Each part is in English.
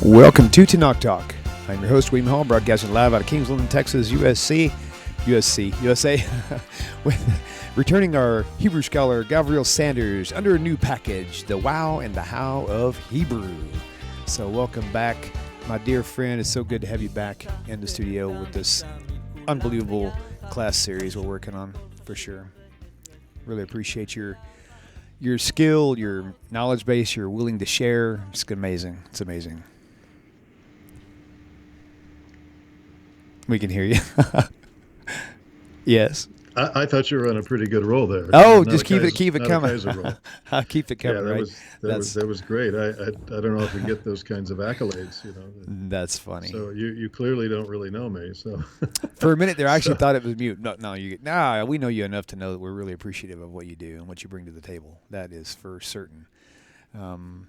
Welcome to Tanakh Talk. I'm your host, William Hall, broadcasting live out of Kingsland, Texas, USA. With returning our Hebrew scholar, Gavriel Sanders, under a new package, the Wow and the How of Hebrew. So welcome back, my dear friend. It's so good to have you back in the studio with this unbelievable class series we're working on, for sure. Really appreciate your skill, your knowledge base, you're willing to share. It's amazing. It's amazing. We can hear you. Yes. I thought you were on a pretty good roll there. Oh, just keep it coming. I'll keep it coming. Yeah, right? that was great. I don't know if we get those kinds of accolades. That's funny. So you clearly don't really know me. So for a minute there, I actually thought it was mute. No, we know you enough to know that we're really appreciative of what you do and what you bring to the table. That is for certain.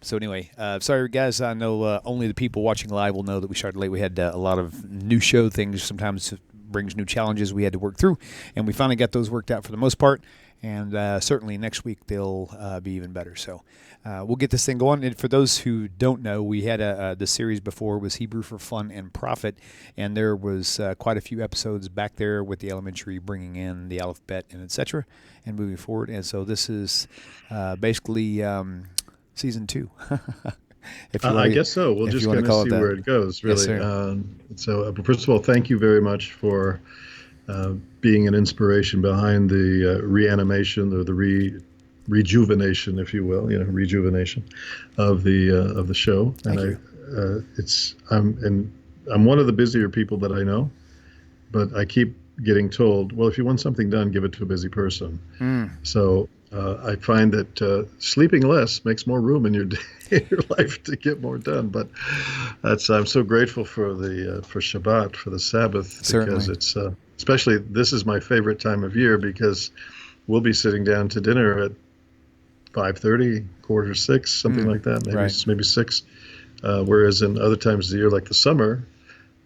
So anyway, sorry guys, I know only the people watching live will know that we started late. We had a lot of new show things. Sometimes it brings new challenges we had to work through, and we finally got those worked out for the most part, and certainly next week they'll be even better. So we'll get this thing going. And for those who don't know, we had the series before was Hebrew for Fun and Profit, and there was quite a few episodes back there with the elementary bringing in the alphabet and etc. and moving forward. And so this is basically Season 2. I guess so. We'll just kind of see where it goes, really. Yes, so first of all, thank you very much for being an inspiration behind the reanimation or the rejuvenation, if you will, rejuvenation of the show. Thank you. I'm one of the busier people that I know, but I keep getting told, well, if you want something done, give it to a busy person. So I find that sleeping less makes more room in your day, in your life to get more done. But I'm so grateful for for Shabbat, for the Sabbath, because it's especially this is my favorite time of year because we'll be sitting down to dinner at 5:30, 5:45, something like that, maybe 6. Whereas in other times of the year, like the summer,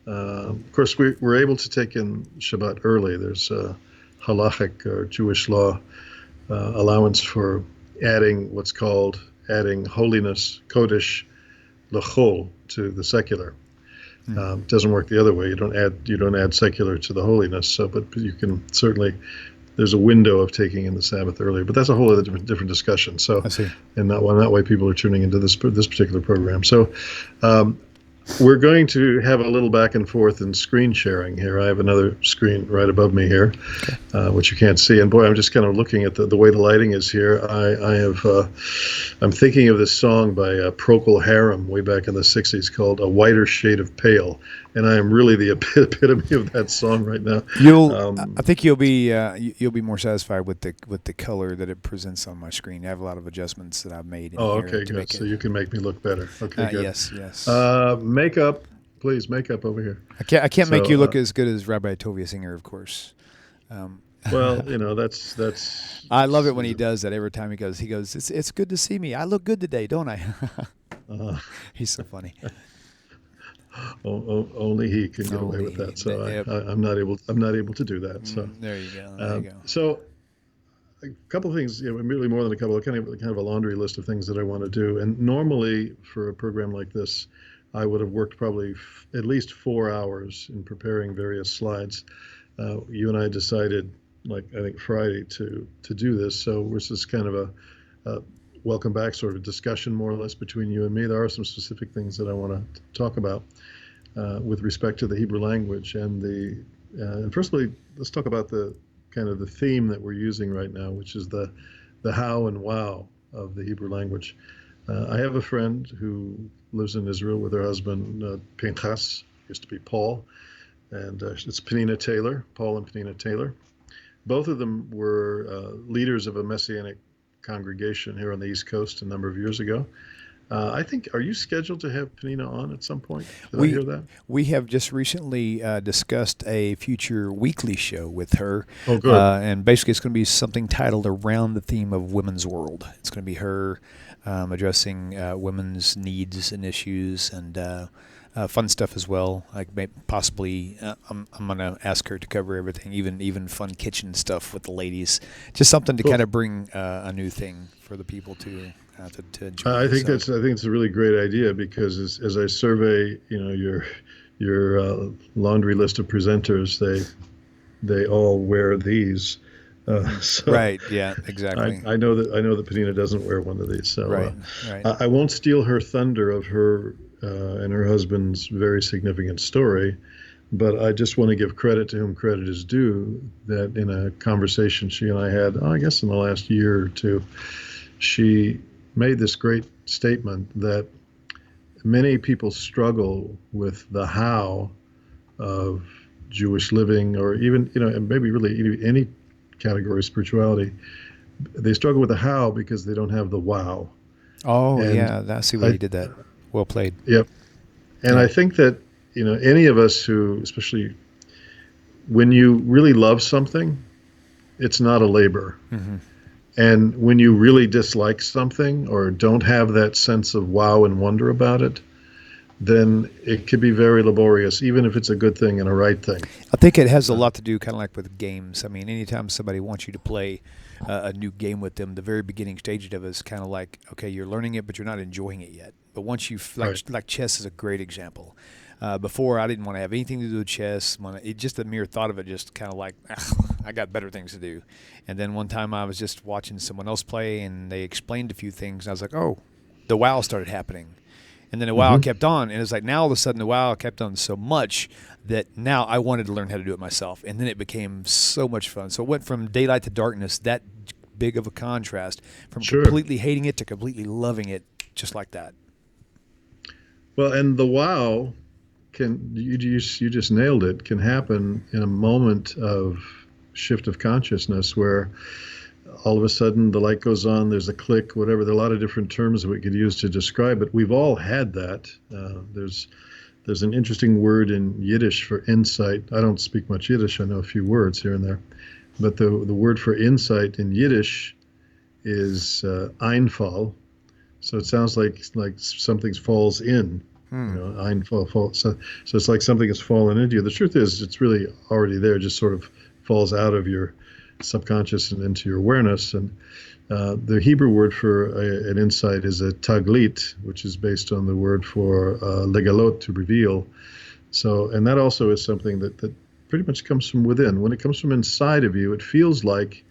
of course we're able to take in Shabbat early. There's halachic or Jewish law allowance for adding holiness, kodesh, lechol, to the secular. It doesn't work the other way. You don't add secular to the holiness. So, but you can certainly. There's a window of taking in the Sabbath earlier, but that's a whole other different discussion. So, I see. And that way people are tuning into this particular program. So, we're going to have a little back and forth in screen sharing here. I have another screen right above me here, which you can't see. And boy, I'm just kind of looking at the way the lighting is here. I'm thinking of this song by Procol Harum way back in the 60s called "A Whiter Shade of Pale," and I am really the epitome of that song right now. I think you'll be more satisfied with the color that it presents on my screen. I have a lot of adjustments that I've made. Okay, good. So you can make me look better. Okay, good. Yes. Makeup, please. Makeup over here. I can't make you look as good as Rabbi Tovia Singer, of course. Well, that's. I love it when he does that. Every time he goes, it's good to see me. I look good today, don't I? He's so funny. Only he can get away with that. So yep. I'm not able to do that. So there you go. So a couple of things, really more than a couple, kind of a laundry list of things that I want to do. And normally for a program like this, I would have worked probably at least 4 hours in preparing various slides. You and I decided, I think Friday, to do this. So this is kind of a welcome back sort of discussion, more or less, between you and me. There are some specific things that I want to talk about with respect to the Hebrew language. And firstly, let's talk about the kind of the theme that we're using right now, which is the how and wow of the Hebrew language. I have a friend who lives in Israel with her husband, Pinchas, used to be Paul, and it's Penina Taylor, Paul and Penina Taylor. Both of them were leaders of a Messianic congregation here on the East Coast a number of years ago. I think, are you scheduled to have Penina on at some point? Did I hear that? We have just recently discussed a future weekly show with her. Oh, good. And basically it's going to be something titled Around the Theme of Women's World. It's going to be her addressing women's needs and issues and fun stuff as well. Like possibly, I'm going to ask her to cover everything, even fun kitchen stuff with the ladies. Just something to kind of bring a new thing for the people to to enjoy. I think it's a really great idea, because as I survey, your laundry list of presenters, they all wear these. So Right. Yeah. Exactly. I know that Penina doesn't wear one of these. So Right. Right. I won't steal her thunder of her and her husband's very significant story, but I just want to give credit to whom credit is due. That in a conversation she and I had, I guess in the last year or two, she made this great statement that many people struggle with the how of Jewish living, or even, and maybe really any category of spirituality. They struggle with the how because they don't have the wow. Oh, And yeah. I see where you did that. Well played. Yep. And Yeah. I think that, any of us who, especially when you really love something, it's not a labor. Mm-hmm. And when you really dislike something or don't have that sense of wow and wonder about it, then it could be very laborious, even if it's a good thing and a right thing. I think it has a lot to do kind of like with games. I mean, anytime somebody wants you to play a new game with them, the very beginning stage of it is kind of like, okay, you're learning it, but you're not enjoying it yet. But once you, like chess is a great example. Before, I didn't want to have anything to do with chess. Just the mere thought of it just kind of like, I got better things to do. And then one time I was just watching someone else play, and they explained a few things. And I was like, oh, the wow started happening. And then the wow kept on. And it's like now all of a sudden the wow kept on so much that now I wanted to learn how to do it myself. And then it became so much fun. So it went from daylight to darkness, that big of a contrast, from completely hating it to completely loving it, just like that. Well, and the wow you just nailed it, can happen in a moment of shift of consciousness where all of a sudden the light goes on, there's a click, whatever. There are a lot of different terms that we could use to describe it. We've all had that. There's an interesting word in Yiddish for insight. I don't speak much Yiddish. I know a few words here and there. But the word for insight in Yiddish is Einfall. So it sounds like something falls in. Einfall. So it's like something has fallen into you. The truth is, it's really already there, just sort of falls out of your subconscious and into your awareness. And the Hebrew word for an insight is a taglit, which is based on the word for legalot, to reveal. So, and that also is something that pretty much comes from within. When it comes from inside of you, it feels like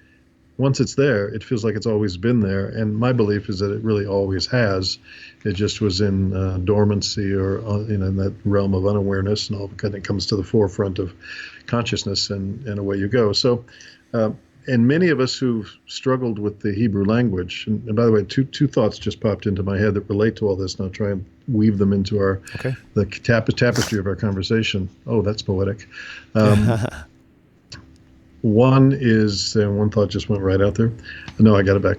once it's there, it feels like it's always been there. And my belief is that it really always has. It just was in dormancy, or in that realm of unawareness, and all of a sudden it comes to the forefront of consciousness, and away you go. So, and many of us who've struggled with the Hebrew language, and by the way, two thoughts just popped into my head that relate to all this, and I'll try and weave them into the tapestry of our conversation. Oh, that's poetic. One is, and one thought just went right out there. No, I got it back.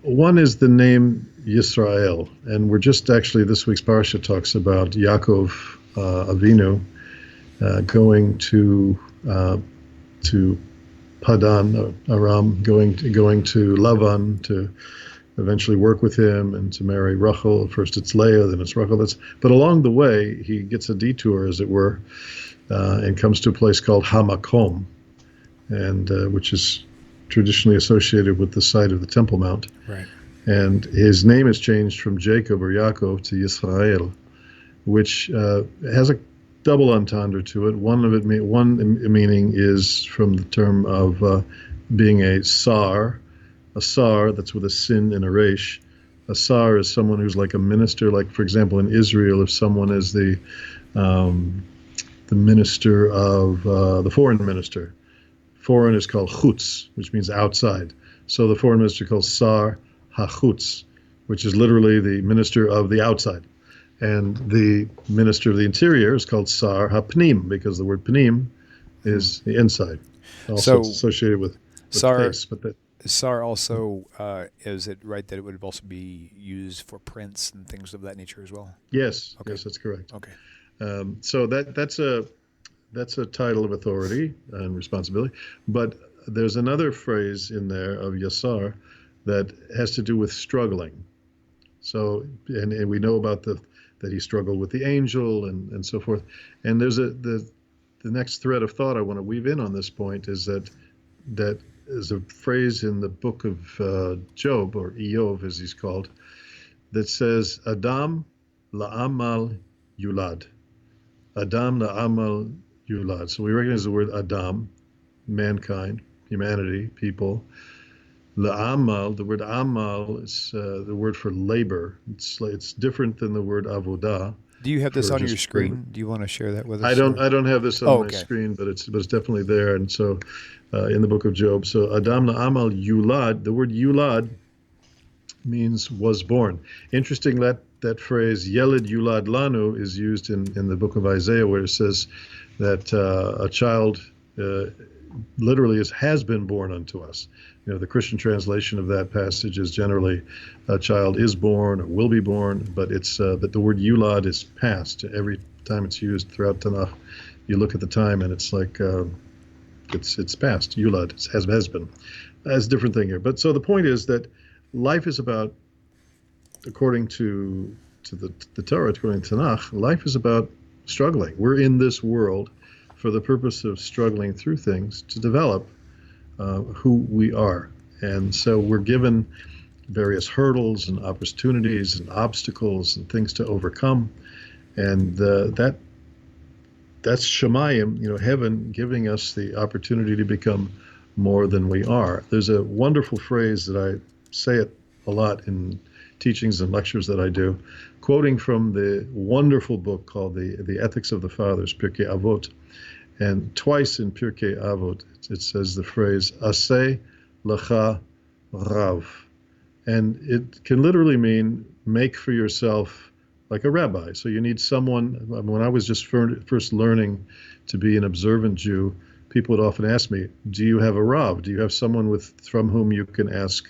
One is the name Yisrael, and we're just actually, this week's Parsha talks about Yaakov Avinu going to Padan Aram, going to Lavan to eventually work with him and to marry Rachel. First it's Leah, then it's Rachel. But along the way, he gets a detour, as it were, and comes to a place called Hamakom, and which is traditionally associated with the site of the Temple Mount. Right. And his name is changed from Jacob or Yaakov to Yisrael, which has a double entendre to it. One meaning is from the term of being a sar, that's with a sin and a resh. A sar is someone who's like a minister. Like, for example, in Israel, if someone is the minister of the foreign minister, foreign is called chutz, which means outside. So the foreign minister called sar hachutz, which is literally the minister of the outside. And the minister of the interior is called Sar HaPnim, because the word Pnim is the inside. Also, it's associated with Sar, face. But Sar also, is it right that it would also be used for prince and things of that nature as well? Yes. Okay. Yes, that's correct. Okay. So that's a title of authority and responsibility. But there's another phrase in there of Yasar that has to do with struggling. So, and we know about that he struggled with the angel and so forth. And there's the next thread of thought I want to weave in on this point is that there's a phrase in the book of Job, or Eov as he's called, that says, Adam la'amal yulad. Adam la'amal yulad. So we recognize the word Adam, mankind, humanity, people. La'amal, the word amal is the word for labor. It's different than the word avodah. Do you have this on your screen? Labor. Do you want to share that with us? I don't have this on my screen, but it's definitely there. And so in the book of Job, so Adam la'amal yulad, the word yulad means was born. Interesting that phrase Yeled Yulad Lanu is used in the book of Isaiah, where it says that a child literally has been born unto us. You know, the Christian translation of that passage is generally a child is born or will be born, but it's but the word Yulad is past. Every time it's used throughout Tanakh, you look at the time and it's like it's past. Yulad has been. That's a different thing here. But so the point is that life is about, according to the Torah, according to Tanakh, life is about struggling. We're in this world for the purpose of struggling through things to develop who we are. And so we're given various hurdles and opportunities and obstacles and things to overcome. And that's Shemayim, you know, heaven giving us the opportunity to become more than we are. There's a wonderful phrase that I say it a lot in teachings and lectures that I do, quoting from the wonderful book called the Ethics of the Fathers, Pirkei Avot. And twice in Pirkei Avot, it says the phrase, Aseh lecha rav. And it can literally mean make for yourself like a rabbi. So you need someone, when I was just first learning to be an observant Jew, people would often ask me, do you have a rav? Do you have someone from whom you can ask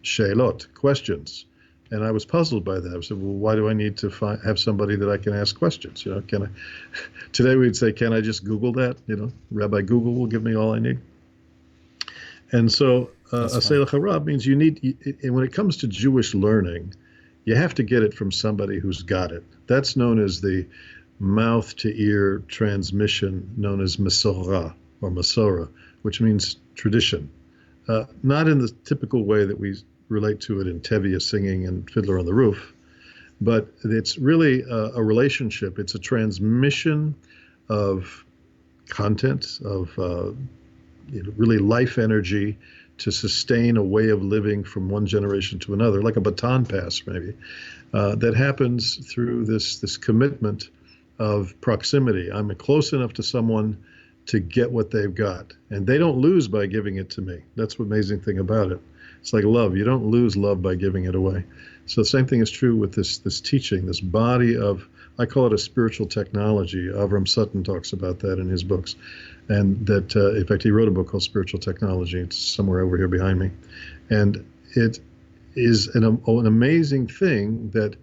she'elot, questions? And I was puzzled by that. I said, well, why do I need to have somebody that I can ask questions? You know, today we'd say, can I just Google that? You know, Rabbi Google will give me all I need. And so Aseh lecha rav means you need, and when it comes to Jewish learning, you have to get it from somebody who's got it. That's known as the mouth-to-ear transmission, known as Masorah or Masorah, which means tradition. Not in the typical way that we relate to it in Tovia singing and Fiddler on the Roof, but it's really a relationship. It's a transmission of content, of really life energy to sustain a way of living from one generation to another, like a baton pass maybe, that happens through this commitment of proximity. I'm close enough to someone to get what they've got, and they don't lose by giving it to me. That's the amazing thing about it. It's like love. You don't lose love by giving it away. So the same thing is true with this teaching, this body of, I call it a spiritual technology. Avram Sutton talks about that in his books. And that, in fact, he wrote a book called Spiritual Technology. It's somewhere over here behind me. And it is an amazing thing that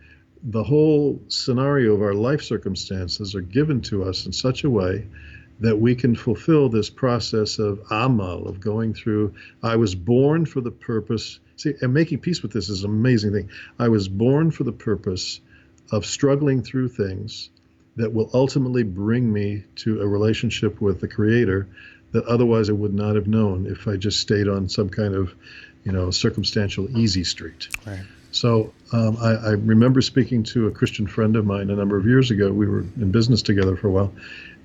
the whole scenario of our life circumstances are given to us in such a way that we can fulfill this process of amal, of going through. I was born for the purpose, see, and making peace with this is an amazing thing. I was born for the purpose of struggling through things that will ultimately bring me to a relationship with the Creator that otherwise I would not have known if I just stayed on some kind of, circumstantial easy street. Right. So I remember speaking to a Christian friend of mine a number of years ago. We were in business together for a while.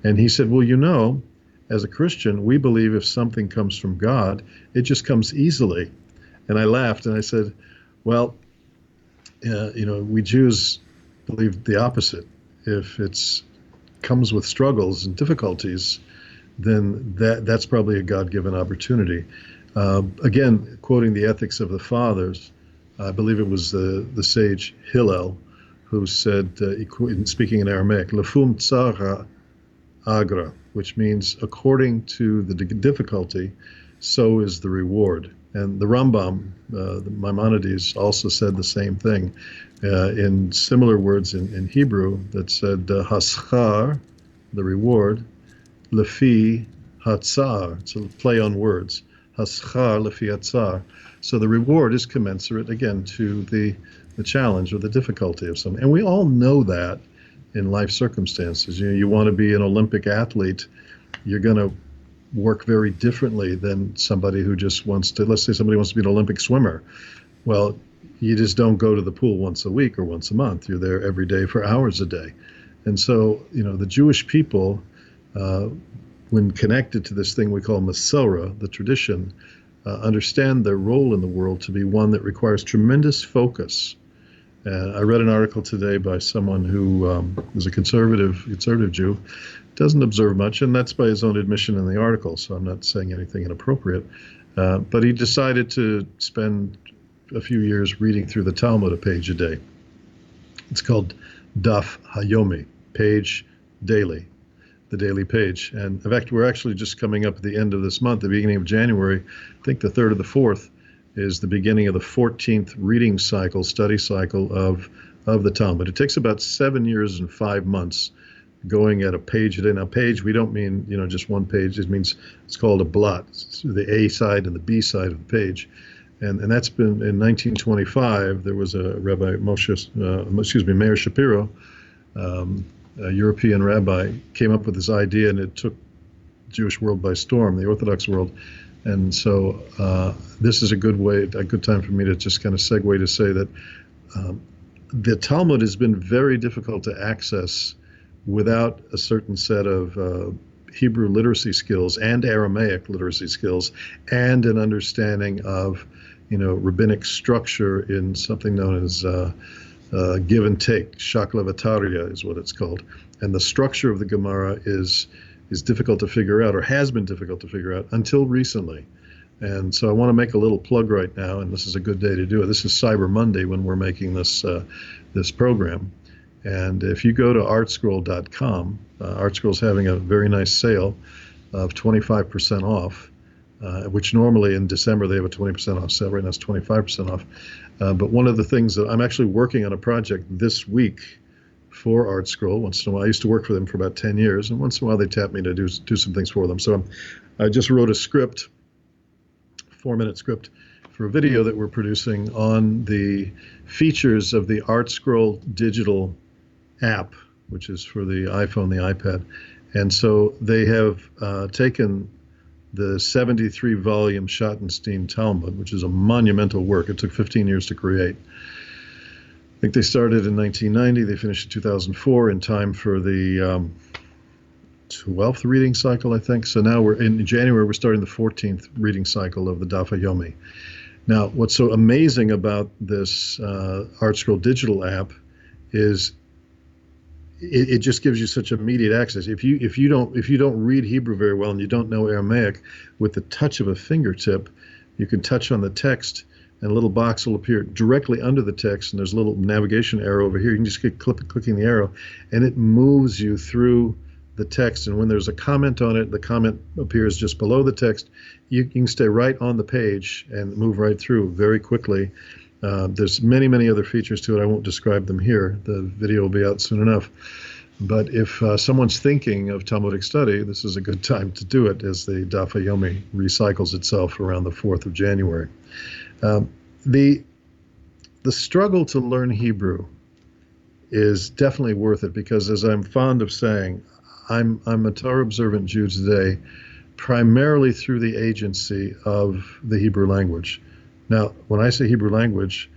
And he said, well, as a Christian, we believe if something comes from God, it just comes easily. And I laughed and I said, well, we Jews believe the opposite. If it's comes with struggles and difficulties, then that's probably a God-given opportunity. Again, quoting the Ethics of the Fathers, I believe it was the sage Hillel who said, speaking in Aramaic, Lefum tsara agra, which means according to the difficulty, so is the reward. And the Rambam, the Maimonides, also said the same thing in similar words in Hebrew that said haschar, the reward, lefi hatzar. It's a play on words. Haschar lefi hatzar. So the reward is commensurate, again, to the challenge or the difficulty of something. And we all know that in life circumstances. You want to be an Olympic athlete, you're going to work very differently than somebody who just wants to, let's say somebody wants to be an Olympic swimmer. Well, you just don't go to the pool once a week or once a month. You're there every day for hours a day. And so, the Jewish people, when connected to this thing we call Masorah, the tradition, understand their role in the world to be one that requires tremendous focus. I read an article today by someone who is a conservative Jew, doesn't observe much, and that's by his own admission in the article, so I'm not saying anything inappropriate. But he decided to spend a few years reading through the Talmud a page a day. It's called Daf Hayomi, page daily, the daily page. And in fact, we're actually just coming up at the end of this month, the beginning of January. I think the 3rd or the 4th is the beginning of the 14th reading cycle, study cycle of the Talmud. It takes about 7 years and 5 months going at a page a day. Now, page, we don't mean, just one page. It means it's called a blot. It's the A side and the B side of the page. And that's been in 1925. There was a Rabbi Meir Shapiro, a European rabbi, came up with this idea, and it took the Jewish world by storm, the Orthodox world. And so this is a good time for me to just kind of segue to say that the Talmud has been very difficult to access without a certain set of Hebrew literacy skills and Aramaic literacy skills and an understanding of, rabbinic structure in something known as give and take. Shaklavataria is what it's called. And the structure of the Gemara is difficult to figure out, or has been difficult to figure out until recently. And so I want to make a little plug right now, and this is a good day to do it. This is Cyber Monday when we're making this program. And if you go to artscroll.com, Artscroll's having a very nice sale of 25% off, which normally in December they have a 20% off sale. Right now it's 25% off. But one of the things that I'm actually working on a project this week for ArtScroll. Once in a while, I used to work for them for about 10 years, and once in a while they tap me to do some things for them. So I just wrote a script, 4-minute script, for a video that we're producing on the features of the ArtScroll digital app, which is for the iPhone, the iPad. And so they have taken the 73-volume Schottenstein Talmud, which is a monumental work. It took 15 years to create. I think they started in 1990. They finished in 2004 in time for the 12th reading cycle, I think. So now we're in January, we're starting the 14th reading cycle of the Daf Yomi. Now, what's so amazing about this ArtScroll digital app is it just gives you such immediate access. If you don't read Hebrew very well and you don't know Aramaic, with the touch of a fingertip, you can touch on the text, and a little box will appear directly under the text, and there's a little navigation arrow over here. You can just keep clicking the arrow, and it moves you through the text. And when there's a comment on it, the comment appears just below the text. You can stay right on the page and move right through very quickly. There's many other features to it. I won't describe them here. The video will be out soon enough. But if someone's thinking of Talmudic study, this is a good time to do it, as the Daf Yomi recycles itself around the 4th of January. The struggle to learn Hebrew is definitely worth it, because, as I'm fond of saying, I'm a Torah observant Jew today primarily through the agency of the Hebrew language. Now, when I say Hebrew language,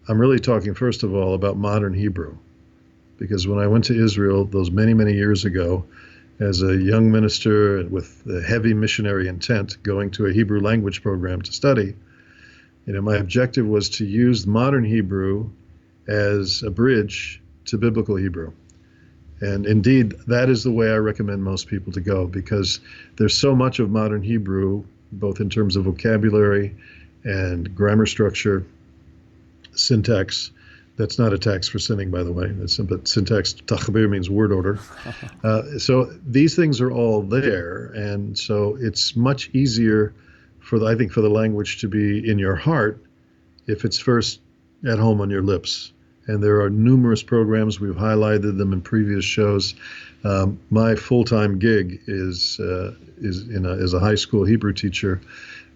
I'm really talking, first of all, about modern Hebrew, because when I went to Israel those many years ago as a young minister with a heavy missionary intent, going to a Hebrew language program to study, my objective was to use modern Hebrew as a bridge to biblical Hebrew. And indeed, that is the way I recommend most people to go, because there's so much of modern Hebrew, both in terms of vocabulary and grammar structure, syntax. That's not a tax for sinning, by the way. But syntax, tachbir, means word order. So these things are all there. And so it's much easier for the language to be in your heart if it's first at home on your lips. And there are numerous programs. We've highlighted them in previous shows. My full-time gig is as a high school Hebrew teacher,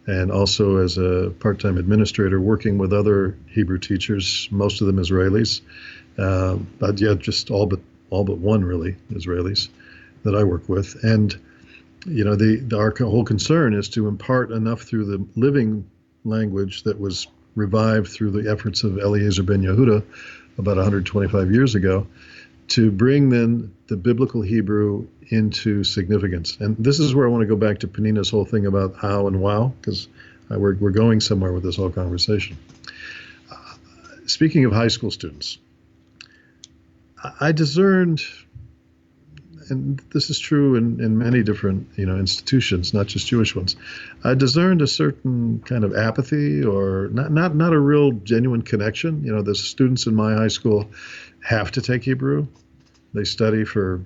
and also as a part-time administrator, working with other Hebrew teachers, most of them Israelis, but yeah, just all but one really Israelis that I work with. And our whole concern is to impart enough through the living language that was revived through the efforts of Eliezer ben Yehuda about 125 years ago, to bring then the biblical Hebrew into significance. And this is where I want to go back to Penina's whole thing about how and wow, because we're going somewhere with this whole conversation. Speaking of high school students, I discerned, and this is true in many different institutions, not just Jewish ones. I discerned a certain kind of apathy, or not a real genuine connection. The students in my high school have to take Hebrew. They study for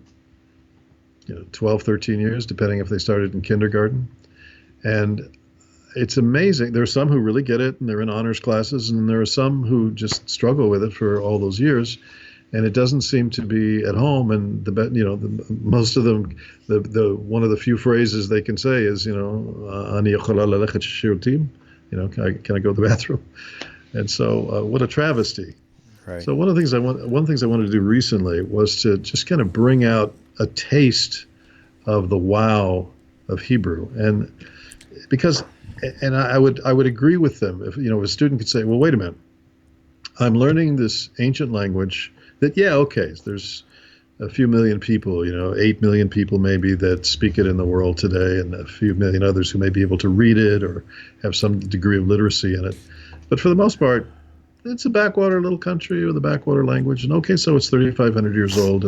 12, 13 years, depending if they started in kindergarten. And it's amazing. There are some who really get it, and they're in honors classes, and there are some who just struggle with it for all those years. And it doesn't seem to be at home. And most of them, the one of the few phrases they can say is, Ani yachola lalechet shiutim, can I go to the bathroom? And so, what a travesty. Right. So one of the things I wanted to do recently was to just kind of bring out a taste of the wow of Hebrew, and I would agree with them if a student could say, well, wait a minute, I'm learning this ancient language that, there's a few million people, 8 million people maybe that speak it in the world today, and a few million others who may be able to read it or have some degree of literacy in it. But for the most part, it's a backwater little country with a backwater language. And so it's 3,500 years old.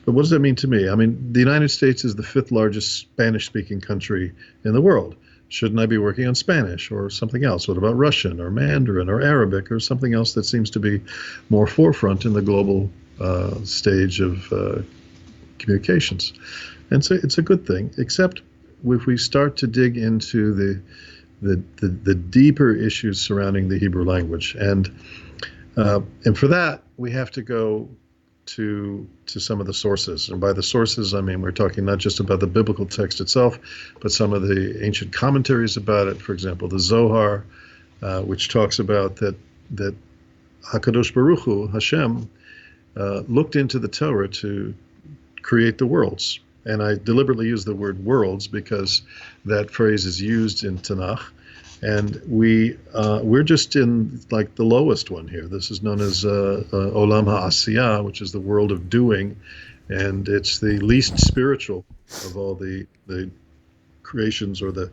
But what does that mean to me? I mean, the United States is the 5th largest Spanish-speaking country in the world. Shouldn't I be working on Spanish or something else? What about Russian or Mandarin or Arabic or something else that seems to be more forefront in the global stage of communications? And so it's a good thing, except if we start to dig into the deeper issues surrounding the Hebrew language. And for that, we have to go to some of the sources. And by the sources, I mean, we're talking not just about the biblical text itself, but some of the ancient commentaries about it. For example, the Zohar, which talks about that HaKadosh Baruch Hu, Hashem, looked into the Torah to create the worlds. And I deliberately use the word worlds because that phrase is used in Tanakh. And we're just in like the lowest one here. This is known as Olam HaAsiyah, which is the world of doing, and it's the least spiritual of all the creations or the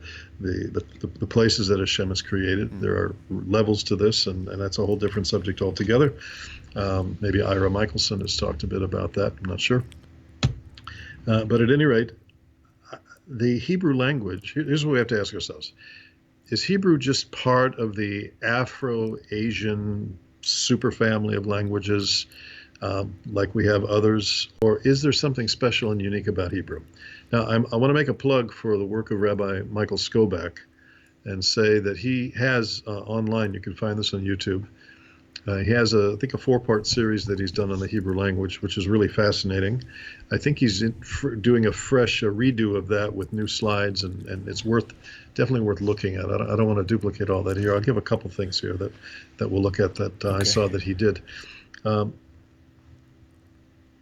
places that Hashem has created. There are levels to this, and that's a whole different subject altogether. Maybe Ira Michaelson has talked a bit about that. I'm not sure. But at any rate, the Hebrew language, here's what we have to ask ourselves. Is Hebrew just part of the Afro-Asian superfamily of languages like we have others, or is there something special and unique about Hebrew? Now, I want to make a plug for the work of Rabbi Michael Skobac and say that he has online, you can find this on YouTube, he has, I think, a 4-part series that he's done on the Hebrew language, which is really fascinating. I think he's doing a fresh redo of that with new slides, and it's definitely worth looking at. I don't want to duplicate all that here. I'll give a couple things here that we'll look at that I saw that he did.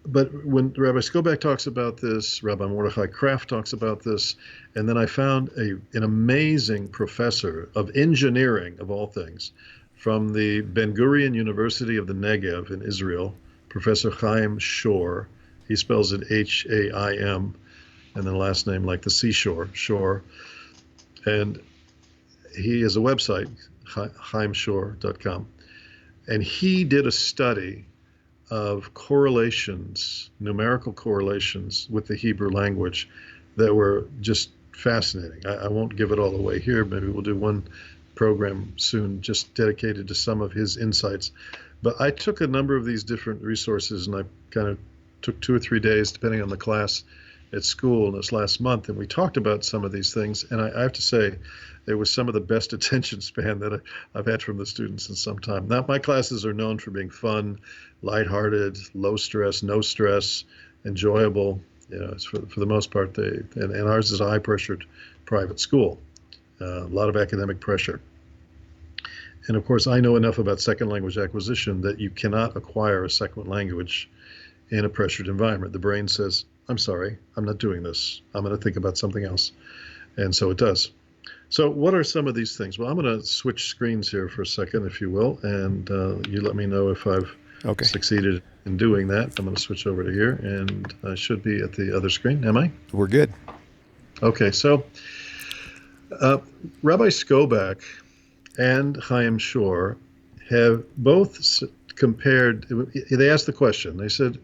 But when Rabbi Skobac talks about this, Rabbi Mordechai Kraft talks about this, and then I found an amazing professor of engineering, of all things, from the Ben Gurion University of the Negev in Israel, Professor Chaim Shor. He spells it H-A-I-M, and then last name like the seashore, Shore. And he has a website, chaimshor.com. And he did a study of correlations, numerical correlations with the Hebrew language that were just fascinating. I won't give it all away here. Maybe we'll do one program soon just dedicated to some of his insights. But I took a number of these different resources, and I kind of took 2 or 3 days, depending on the class at school this last month, and we talked about some of these things. And I have to say, it was some of the best attention span that I've had from the students in some time. Now, my classes are known for being fun, lighthearted, low stress, no stress, enjoyable. It's for the most part, and ours is a high-pressured private school, a lot of academic pressure. And of course, I know enough about second language acquisition that you cannot acquire a second language in a pressured environment. The brain says, I'm sorry, I'm not doing this. I'm going to think about something else. And so it does. So what are some of these things? Well, I'm going to switch screens here for a second, if you will, and you let me know if I've succeeded in doing that. I'm going to switch over to here, and I should be at the other screen. Am I? We're good. Okay, so Rabbi Skobac and Chaim Shor have both compared. They asked the question. They said,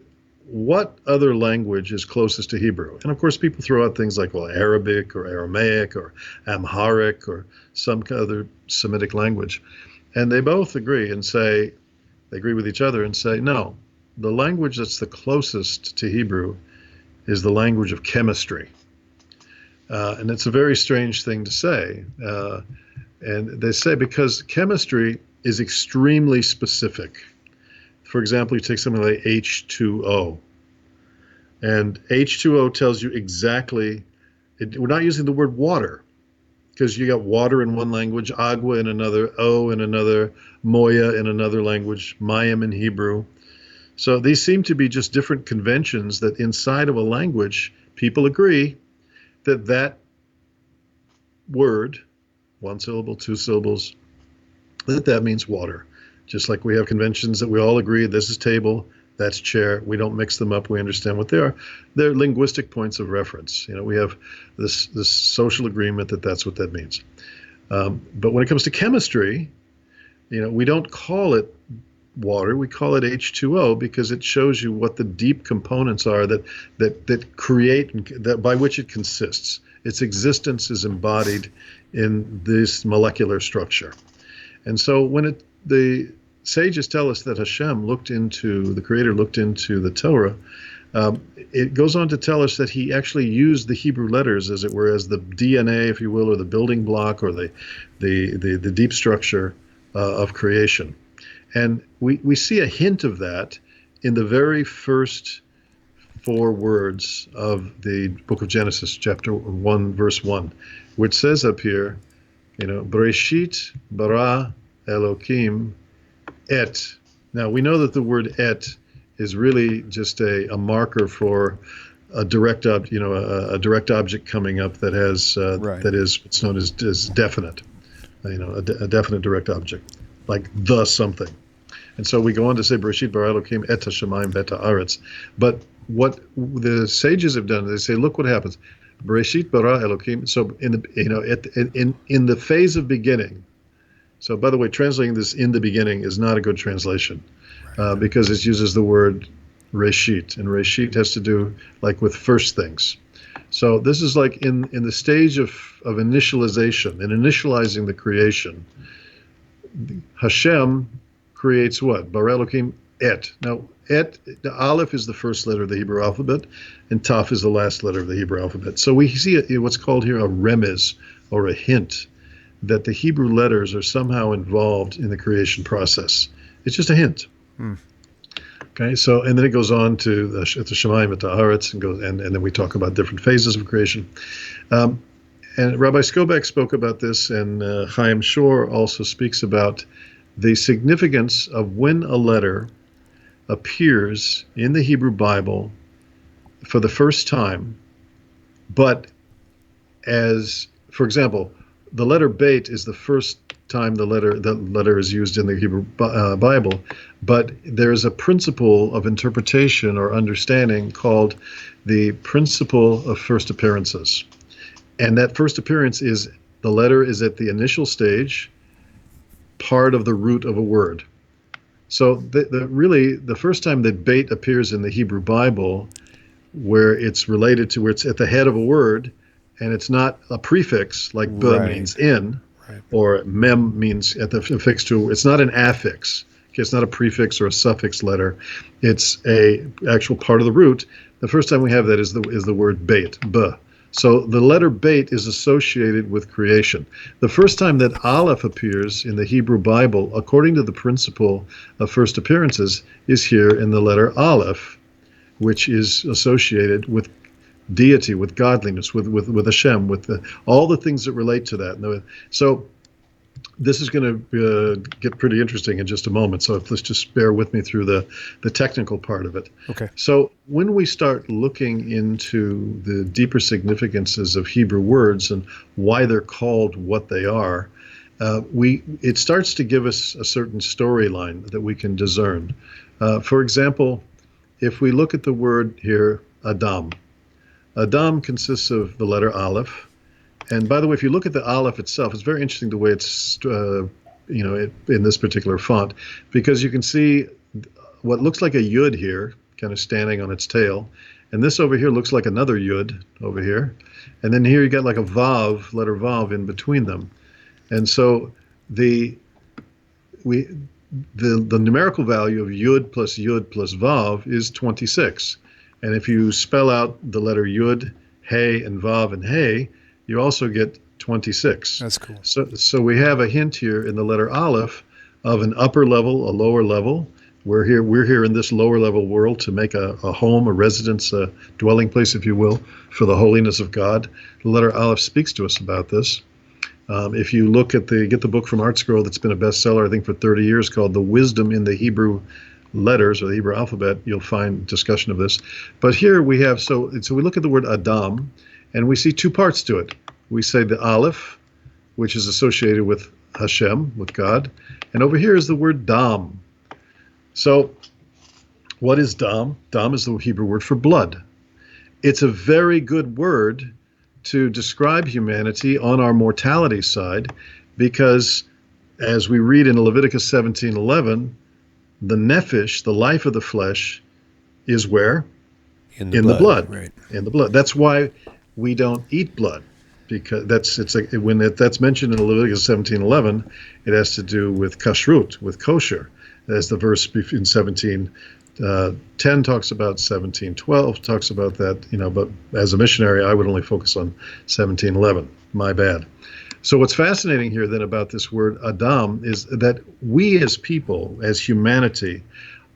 what other language is closest to Hebrew? And of course, people throw out things like, well, Arabic or Aramaic or Amharic or some other Semitic language. And they both agree and say, they agree with each other and say, no, the language that's the closest to Hebrew is the language of chemistry. And it's a very strange thing to say. And they say because chemistry is extremely specific. For example, you take something like H2O. And H2O tells you exactly, we're not using the word water, because you got water in one language, agua in another, O in another, moya in another language, mayim in Hebrew. So these seem to be just different conventions that inside of a language, people agree that that word, one syllable, two syllables, that means water. Just like we have conventions that we all agree, this is table, that's chair. We don't mix them up. We understand what they are. They're linguistic points of reference. You know, we have this social agreement that that's what that means. But when it comes to chemistry, you know, we don't call it water. We call it H2O because it shows you what the deep components are that create, that by which it consists. Its existence is embodied in this molecular structure. And so when the sages tell us that Hashem the Creator looked into the Torah, it goes on to tell us that he actually used the Hebrew letters, as it were, as the DNA, if you will, or the building block, or the deep structure of creation. And we see a hint of that in the very first 4 words of the book of Genesis, chapter 1, verse 1, which says up here, you know, Bereshit bara Elokim et. Now, we know that the word et is really just a marker for a direct object coming up that has that is what's known as definite, you know, a definite direct object, like the something. And so we go on to say Bereshit bara Elokim et hashamayim v'et haaretz. But what the sages have done, they say, look what happens. Bereshit bara Elokim. So in the phase of beginning. So by the way, translating this in the beginning is not a good translation because it uses the word reshit, and reshit has to do like with first things. So this is like in the stage of initialization and initializing the creation. Hashem creates what? Bara Elokim et. Now, et, the aleph is the first letter of the Hebrew alphabet, and taf is the last letter of the Hebrew alphabet. So we see what's called here a remez, or a hint, that the Hebrew letters are somehow involved in the creation process. It's just a hint. Okay, so, and then it goes on to the Shemayim at the Haaretz, and then we talk about different phases of creation. And Rabbi Skobac spoke about this, and Chaim Shor also speaks about the significance of when a letter appears in the Hebrew Bible for the first time, but as, for example, the letter Beit is the first time the letter is used in the Hebrew Bible, but there is a principle of interpretation or understanding called the principle of first appearances. And that first appearance is the letter is at the initial stage, part of the root of a word. So really, the first time that Beit appears in the Hebrew Bible, where it's related to, where it's at the head of a word, and it's not a prefix like B means in, or mem means at the affix to, it's not an affix. Okay, it's not a prefix or a suffix letter. It's a actual part of the root. The first time we have that is the word Beit, B. So the letter Beit is associated with creation. The first time that Aleph appears in the Hebrew Bible, according to the principle of first appearances, is here in the letter Aleph, which is associated with deity, with godliness, with Hashem, with all the things that relate to that. So this is going to get pretty interesting in just a moment. So let's just bear with me through the technical part of it. Okay. So when we start looking into the deeper significances of Hebrew words and why they're called what they are, it starts to give us a certain storyline that we can discern. For example, if we look at the word here, Adam. Adam consists of the letter Aleph. And by the way, if you look at the Aleph itself, it's very interesting the way it's, in this particular font, because you can see what looks like a Yud here, kind of standing on its tail. And this over here looks like another Yud over here. And then here you got like a Vav, letter Vav in between them. And so the numerical value of Yud plus Vav is 26. And if you spell out the letter Yud, Hey, and Vav, and Hey, you also get 26. That's cool. So we have a hint here in the letter Aleph of an upper level, a lower level. We're here in this lower level world to make a home, a residence, a dwelling place, if you will, for the holiness of God. The letter Aleph speaks to us about this. If you look at get the book from Art Scroll that's been a bestseller, I think, for 30 years, called The Wisdom in the Hebrew Letters or the Hebrew Alphabet, you'll find discussion of this. But here we have, so we look at the word Adam, and we see two parts to it. We say the Aleph, which is associated with Hashem, with God. And over here is the word Dam. So what is Dam? Dam is the Hebrew word for blood. It's a very good word to describe humanity on our mortality side, because as we read in Leviticus 17:11, the nephesh, the life of the flesh, is where? In the blood. Right. In the blood. That's why we don't eat blood, because that's mentioned in Leviticus 17:11, it has to do with kashrut, with kosher. As the verse in 17:10 talks about, 17:12 talks about that, but as a missionary, I would only focus on 17:11. My bad. So what's fascinating here then about this word Adam is that we as people, as humanity,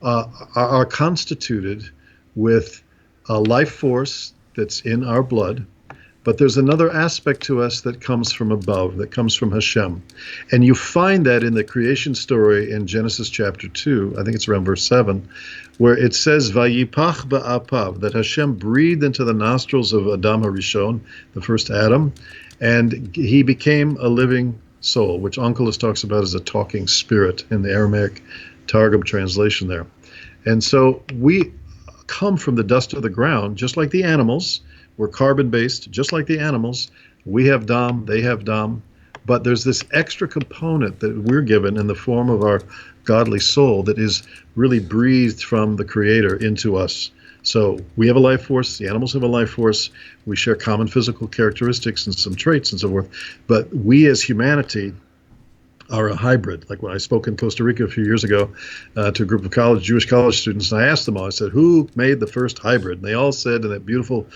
are constituted with a life force that's in our blood, but there's another aspect to us that comes from above, that comes from Hashem. And you find that in the creation story in Genesis chapter 2, I think it's around verse 7, where it says, Vayipach ba'apav, that Hashem breathed into the nostrils of Adam HaRishon, the first Adam, and he became a living soul, which Onkelos talks about as a talking spirit in the Aramaic Targum translation there. And so we come from the dust of the ground, just like the animals. We're carbon-based, just like the animals. We have Dam, they have Dam. But there's this extra component that we're given in the form of our godly soul that is really breathed from the Creator into us. So we have a life force, the animals have a life force, we share common physical characteristics and some traits and so forth, but we as humanity are a hybrid. Like when I spoke in Costa Rica a few years ago to a group of Jewish college students, and I asked them all, I said, who made the first hybrid? And they all said in that beautiful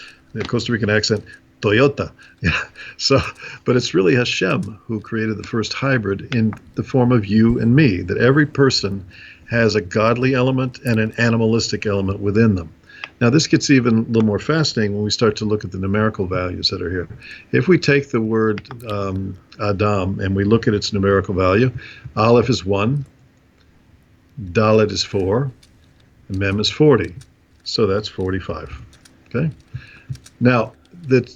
Costa Rican accent, Toyota. Yeah. So, but it's really Hashem who created the first hybrid in the form of you and me, that every person has a godly element and an animalistic element within them. Now, this gets even a little more fascinating when we start to look at the numerical values that are here. If we take the word Adam and we look at its numerical value, Aleph is 1, Dalet is 4, and Mem is 40. So that's 45. Okay? Now, the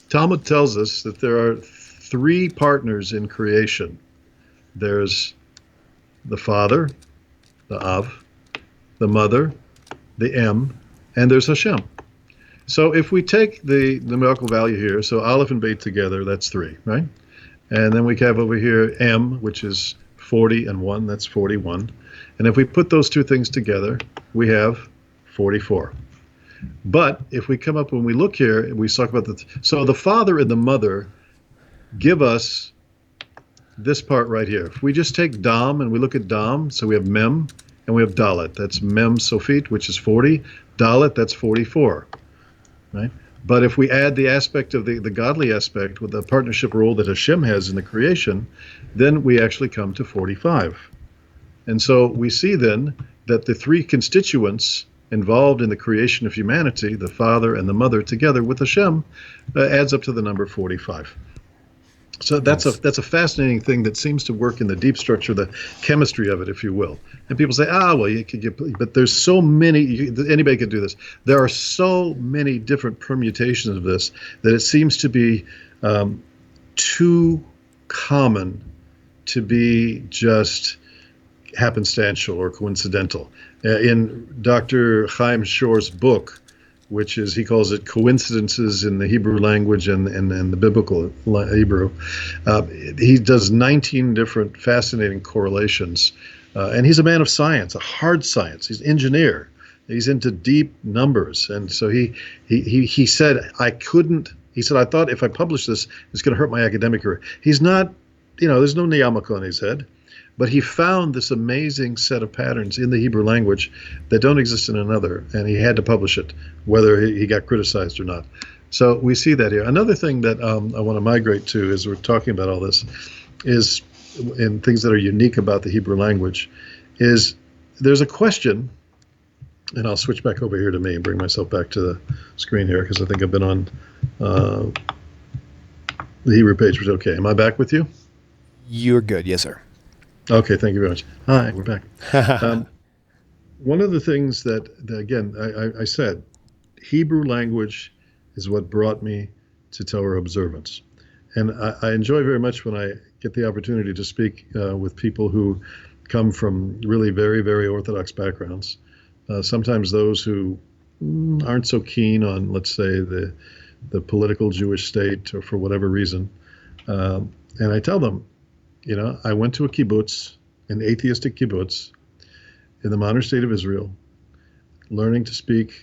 Talmud tells us that there are 3 partners in creation. There's the Father, the Av, the Mother, the Em, and there's Hashem. So if we take the numerical value here, so Aleph and Beit together, that's 3, right? And then we have over here M, which is 40 and 1, that's 41. And if we put those two things together, we have 44. But if we come up, when we look here, we talk about so the Father and the Mother give us this part right here. If we just take Dam and we look at Dam, so we have Mem and we have Dalet. That's Mem Sofit, which is 40. Dalet, that's 44, right? But if we add the aspect of the godly aspect with the partnership role that Hashem has in the creation, then we actually come to 45. And so we see then that the 3 constituents involved in the creation of humanity, the Father and the Mother together with Hashem, adds up to the number 45. So that's Yes. a fascinating thing that seems to work in the deep structure, the chemistry of it, if you will. And people say, well, you could get, but there's so many. Anybody could do this. There are so many different permutations of this that it seems to be too common to be just happenstantial or coincidental. In Dr. Chaim Shor's book, which is, he calls it Coincidences in the Hebrew Language and the Biblical Hebrew, he does 19 different fascinating correlations. And he's a man of science, a hard science. He's an engineer. He's into deep numbers. And so he said, he said, I thought if I publish this, it's going to hurt my academic career. He's not, there's no niyamaka on his head. But he found this amazing set of patterns in the Hebrew language that don't exist in another, and he had to publish it, whether he got criticized or not. So we see that here. Another thing that I want to migrate to as we're talking about all this is, in things that are unique about the Hebrew language, is there's a question, and I'll switch back over here to me and bring myself back to the screen here because I think I've been on the Hebrew page. Was okay. Am I back with you? You're good. Yes, sir. Okay, thank you very much. Hi, we're back. One of the things that again, I said, Hebrew language is what brought me to Torah observance. And I enjoy very much when I get the opportunity to speak with people who come from really very, very Orthodox backgrounds. Sometimes those who aren't so keen on, let's say, the political Jewish state, or for whatever reason. And I tell them, I went to a kibbutz, an atheistic kibbutz in the modern state of Israel, learning to speak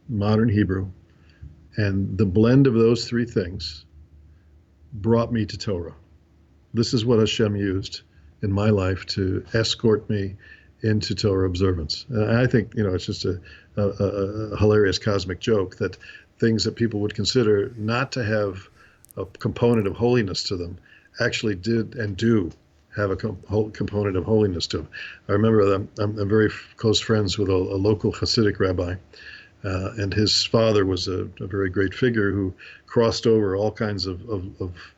modern Hebrew. And the blend of those three things brought me to Torah. This is what Hashem used in my life to escort me into Torah observance. And I think, it's just a hilarious cosmic joke that things that people would consider not to have a component of holiness to them actually did and do have a component of holiness to them. I remember that I'm very close friends with a local Hasidic rabbi, and his father was a very great figure who crossed over all kinds of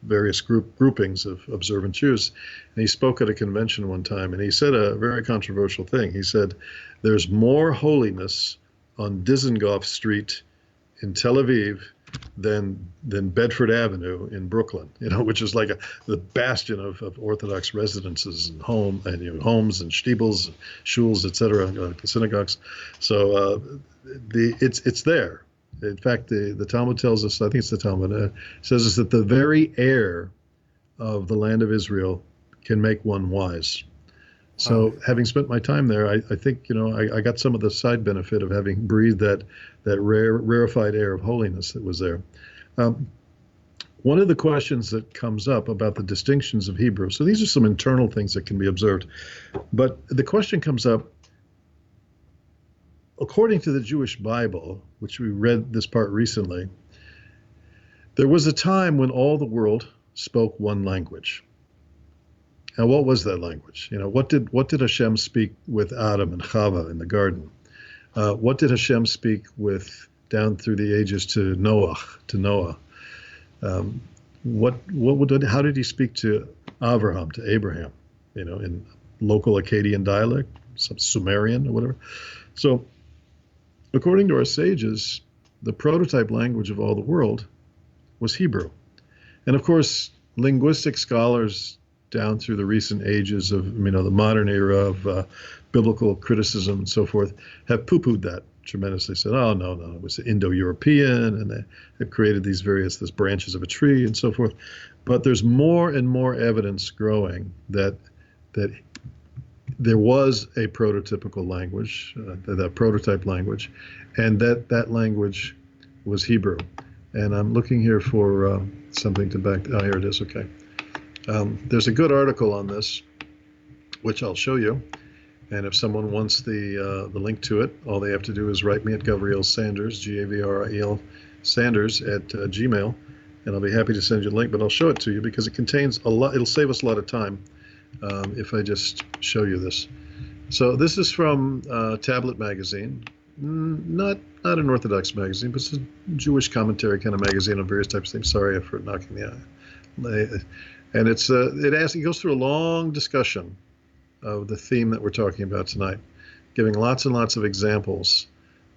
various groupings of observant Jews. And he spoke at a convention one time, and he said a very controversial thing. He said, there's more holiness on Dizengoff Street in Tel Aviv than Bedford Avenue in Brooklyn, which is like the bastion of Orthodox residences and homes and shtibels, shuls, etc., synagogues. So it's there. In fact, the Talmud tells us, I think it's the Talmud, says us that the very air of the land of Israel can make one wise. So having spent my time there, I think, I got some of the side benefit of having breathed that rarefied air of holiness that was there. One of the questions that comes up about the distinctions of Hebrew, so these are some internal things that can be observed, but the question comes up, according to the Jewish Bible, which we read this part recently, there was a time when all the world spoke one language. Now, what was that language? What did Hashem speak with Adam and Chava in the garden? What did Hashem speak with down through the ages to Noah? How did he speak to Avraham, to Abraham? In local Akkadian dialect, some Sumerian or whatever. So, according to our sages, the prototype language of all the world was Hebrew, and of course, linguistic scholars down through the recent ages of, the modern era of biblical criticism and so forth, have poo-pooed that tremendously. Said, oh, no, it was Indo-European, and they have created these branches of a tree and so forth. But there's more and more evidence growing that there was a prototypical language, that prototype language, and that language was Hebrew. And I'm looking here for something to back. Oh, here it is. Okay. There's a good article on this, which I'll show you. And if someone wants the link to it, all they have to do is write me at Gavriel Sanders, Gavriel Sanders at Gmail, and I'll be happy to send you a link. But I'll show it to you because it contains a lot. It'll save us a lot of time if I just show you this. So this is from Tablet Magazine, not an Orthodox magazine, but it's a Jewish commentary kind of magazine on various types of things. Sorry for knocking the And it goes through a long discussion of the theme that we're talking about tonight, giving lots and lots of examples.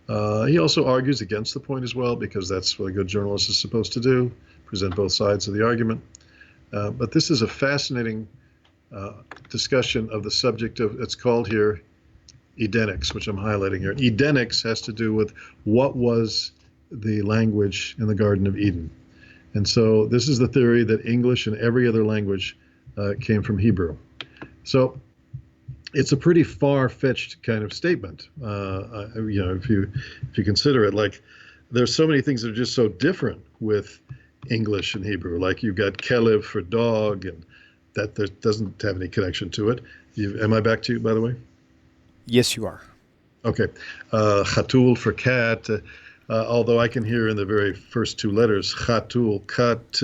He also argues against the point as well, because that's what a good journalist is supposed to do, present both sides of the argument. But this is a fascinating discussion of the subject of, it's called here Edenics, which I'm highlighting here. Edenics has to do with what was the language in the Garden of Eden. And so this is the theory that English and every other language came from Hebrew. So it's a pretty far-fetched kind of statement. If you consider it, like, there's so many things that are just so different with English and Hebrew. Like, you've got kelev for dog, and that there doesn't have any connection to it. Am I back to you, by the way? Yes, you are. Okay. Chatul for cat, although I can hear in the very first two letters, chatul, kat.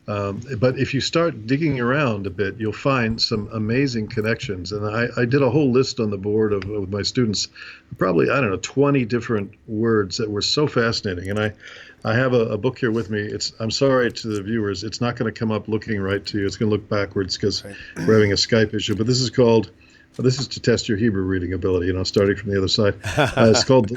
But if you start digging around a bit, you'll find some amazing connections. And I did a whole list on the board of my students, probably, 20 different words that were so fascinating. And I have a book here with me. I'm sorry to the viewers, it's not going to come up looking right to you. It's going to look backwards because we're having a Skype issue. But this is to test your Hebrew reading ability, starting from the other side. It's called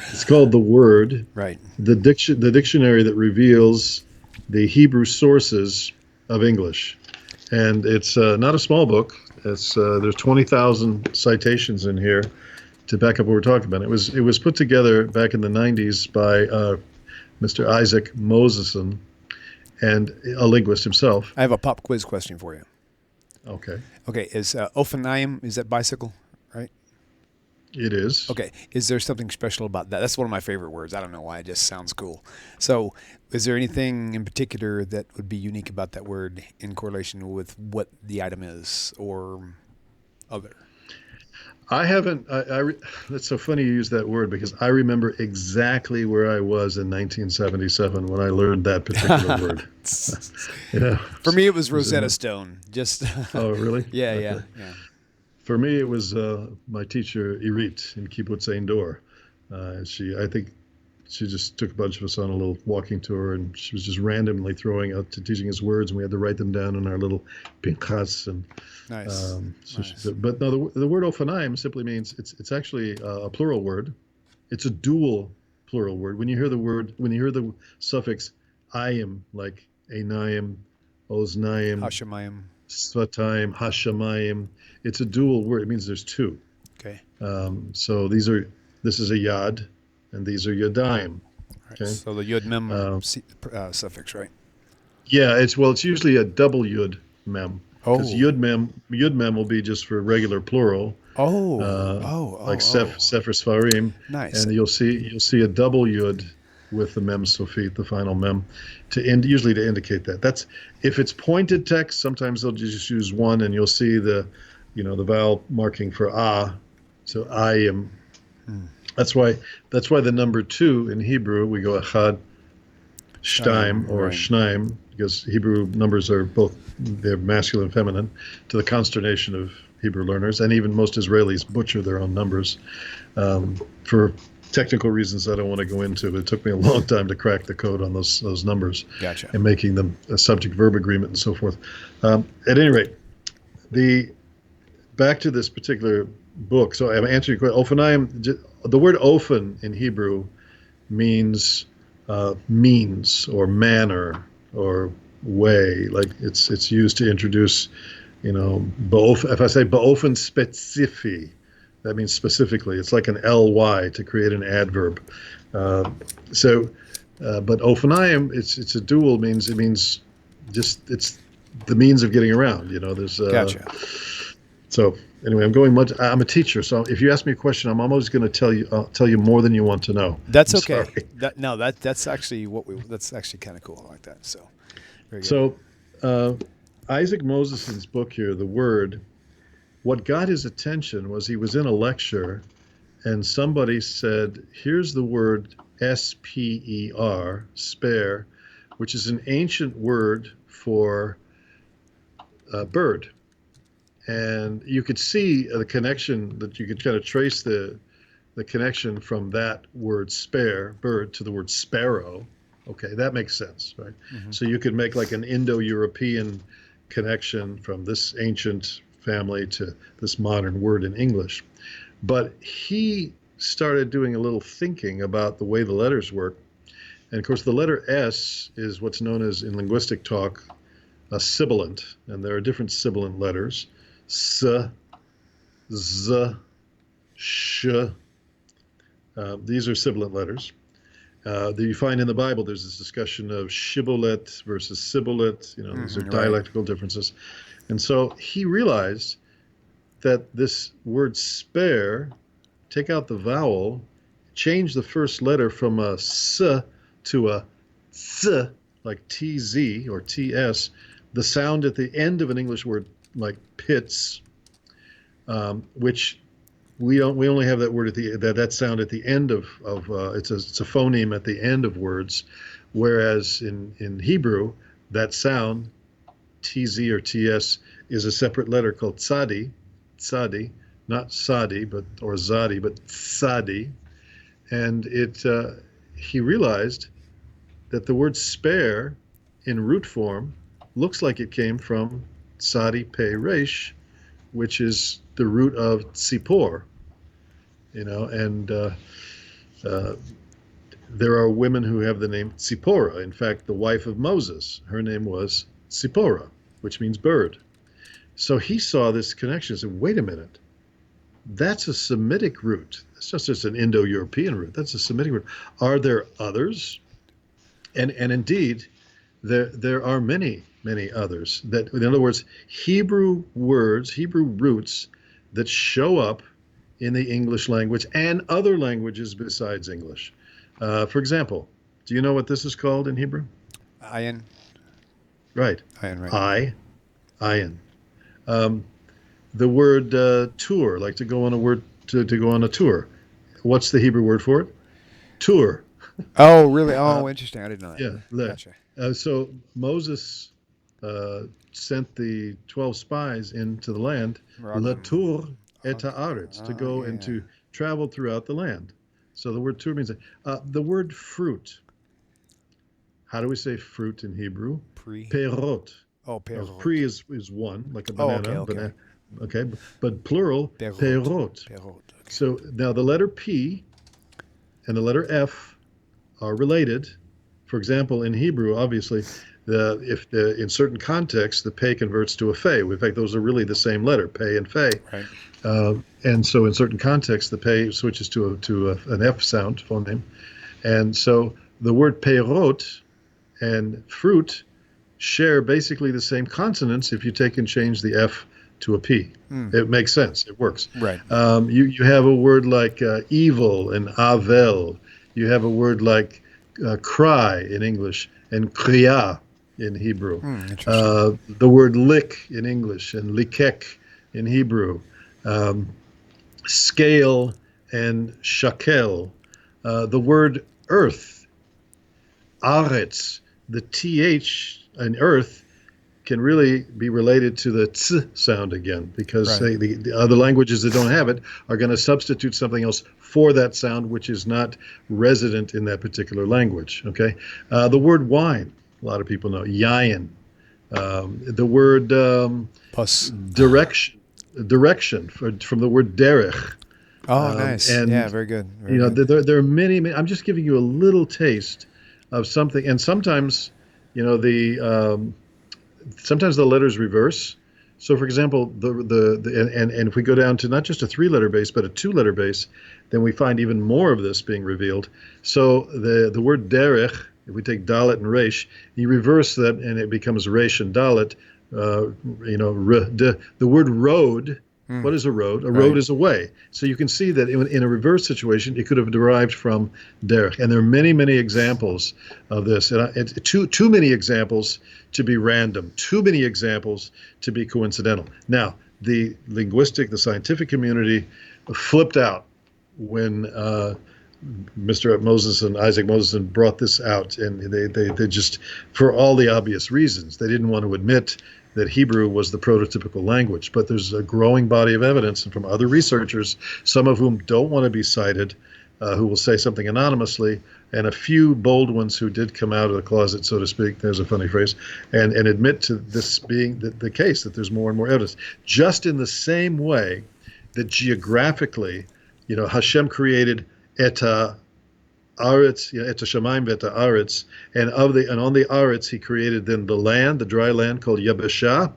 The Word, right? The dictionary that reveals the Hebrew sources of English, and it's not a small book. There's 20,000 citations in here to back up what we're talking about. It was put together back in the 90s by Mr. Isaac Moseson, and a linguist himself. I have a pop quiz question for you. Okay. Okay, is Ophenaim, is that bicycle, right? It is. Okay, is there something special about that? That's one of my favorite words. I don't know why, it just sounds cool. So is there anything in particular that would be unique about that word in correlation with what the item is or other? I haven't, that's so funny you use that word, because I remember exactly where I was in 1977 when I learned that particular word. Yeah. For me, it was Rosetta Stone. Just. Oh, really? Yeah, Okay. yeah. For me, it was my teacher, Irit, in Kibbutz Ein Dor. I think she just took a bunch of us on a little walking tour, and she was just randomly throwing out to teaching us words, and we had to write them down in our little pinchas. And nice. Nice. But no, the word Ophenaim simply means it's actually a plural word. It's a dual plural word. When you hear the suffix ayim, like einayim, oznaim, Hashemayim, svatayim, hashamayim, it's a dual word. It means there's two. Okay. So this is a yad, and these are yadayim. Okay. So the yud mem suffix, right? Yeah, it's usually a double yud mem. Because yud mem will be just for regular plural. Like Sefer Sfarim. Nice. And you'll see a double yud with the mem sofit, the final mem, usually to indicate that. That's if it's pointed text. Sometimes they'll just use one, and you'll see the vowel marking for So I am. That's why the number 2 in Hebrew we go echad, shtaim, or shnaim, because Hebrew numbers are they're masculine and feminine, to the consternation of Hebrew learners, and even most Israelis butcher their own numbers for technical reasons I don't want to go into. But it took me a long time to crack the code on those numbers. Gotcha. And making them a subject-verb agreement and so forth. At any rate, back to this particular book. So I'm answering your question. Ophenaim, the word ofen in Hebrew means or manner or way. Like it's used to introduce, if I say ba'ofen specifi, that means specifically. It's like an ly to create an adverb. But Ophenaim, it's a dual means. It means it's the means of getting around. There's Gotcha. So anyway, I'm a teacher, so if you ask me a question, I'm almost going to tell you more than you want to know. That's okay. That's actually that's actually kind of cool. I like that. So very good. So Isaac Moseson's book here, The Word, what got his attention was he was in a lecture, and somebody said, here's the word S-P-E-R, spare, which is an ancient word for bird. And you could see the connection, that you could kind of trace the connection from that word spare, bird, to the word sparrow, Okay, that makes sense, right? Mm-hmm. So you could make like an Indo-European connection from this ancient family to this modern word in English. But he started doing a little thinking about the way the letters work. And of course, the letter S is what's known as, in linguistic talk, a sibilant. And there are different sibilant letters: S, Z, Sh. These are sibilant letters. That you find in the Bible. There's this discussion of shibboleth versus sibilant. These are dialectical differences. And so he realized that this word spare, take out the vowel, change the first letter from a S to a Th, like TZ or TS, the sound at the end of an English word like pits, which we only have that word at that sound at the end of it's a phoneme at the end of words, whereas in Hebrew that sound TZ or TS is a separate letter called tzadi, not sadi or zadi, but tzadi, and he realized that the word spare in root form looks like it came from tzadi pei resh, which is the root of tzipor. And there are women who have the name Tzipporah. In fact, the wife of Moses, her name was Tzipporah, which means bird. So he saw this connection and said, wait a minute, that's a Semitic root. It's not just an Indo-European root. That's a Semitic root. Are there others? And indeed, there are many, many others. That, in other words, Hebrew words, Hebrew roots that show up in the English language and other languages besides English. For example, do you know what this is called in Hebrew? Ayin. Right. Ayin, right. Ayin. The word tour, like to go on to go on a tour. What's the Hebrew word for it? Tour. Oh, really? Oh, interesting. I didn't know that. Yeah. Gotcha. So Moses sent the 12 spies into the land, la tour et haaretz, to go and to travel throughout the land. So the word tour means the word fruit. How do we say fruit in Hebrew? Perot. Oh, perot. Pri is one, like a banana. Oh, okay. Okay, but plural, perot. Okay. So now the letter P and the letter F are related. For example, in Hebrew, obviously, in certain contexts, the pei converts to a fei. In fact, those are really the same letter, pei and fei. Right. And so in certain contexts, the pei switches to an F sound, phoneme. And so the word perot and fruit share basically the same consonants if you take and change the F to a P. It makes sense. It works. Right. You have a word like evil and avel. You have a word like cry in English and kriya in Hebrew. The word lick in English and likek in Hebrew. Scale and shakel. The word earth, aretz, the TH in earth can really be related to the ts sound again, because the other languages that don't have it are going to substitute something else for that sound, which is not resident in that particular language. Okay, the word wine, a lot of people know, yayin. The word direction from the word derech. Oh, nice. And very good. There are many. I'm just giving you a little taste of something, and sometimes, sometimes the letters reverse. So, for example, and if we go down to not just a 3-letter base but a 2-letter base, then we find even more of this being revealed. So the word derech, if we take dalet and resh, you reverse that and it becomes resh and dalet. The word road. What is a road? A road is a way. So you can see that in a reverse situation, it could have derived from derech. And there are many, many examples of this. And too many examples to be random. Too many examples to be coincidental. Now, the scientific community flipped out when Mr. Isaac Moseson brought this out. And they just, for all the obvious reasons, they didn't want to admit that Hebrew was the prototypical language. But there's a growing body of evidence, and from other researchers, some of whom don't want to be cited, who will say something anonymously, and a few bold ones who did come out of the closet, so to speak, there's a funny phrase, and admit to this being the case, that there's more and more evidence. Just in the same way that geographically, Hashem created eta aretz, eta shamayim v'eta aretz, and on the aretz he created then the land, the dry land called yabashah,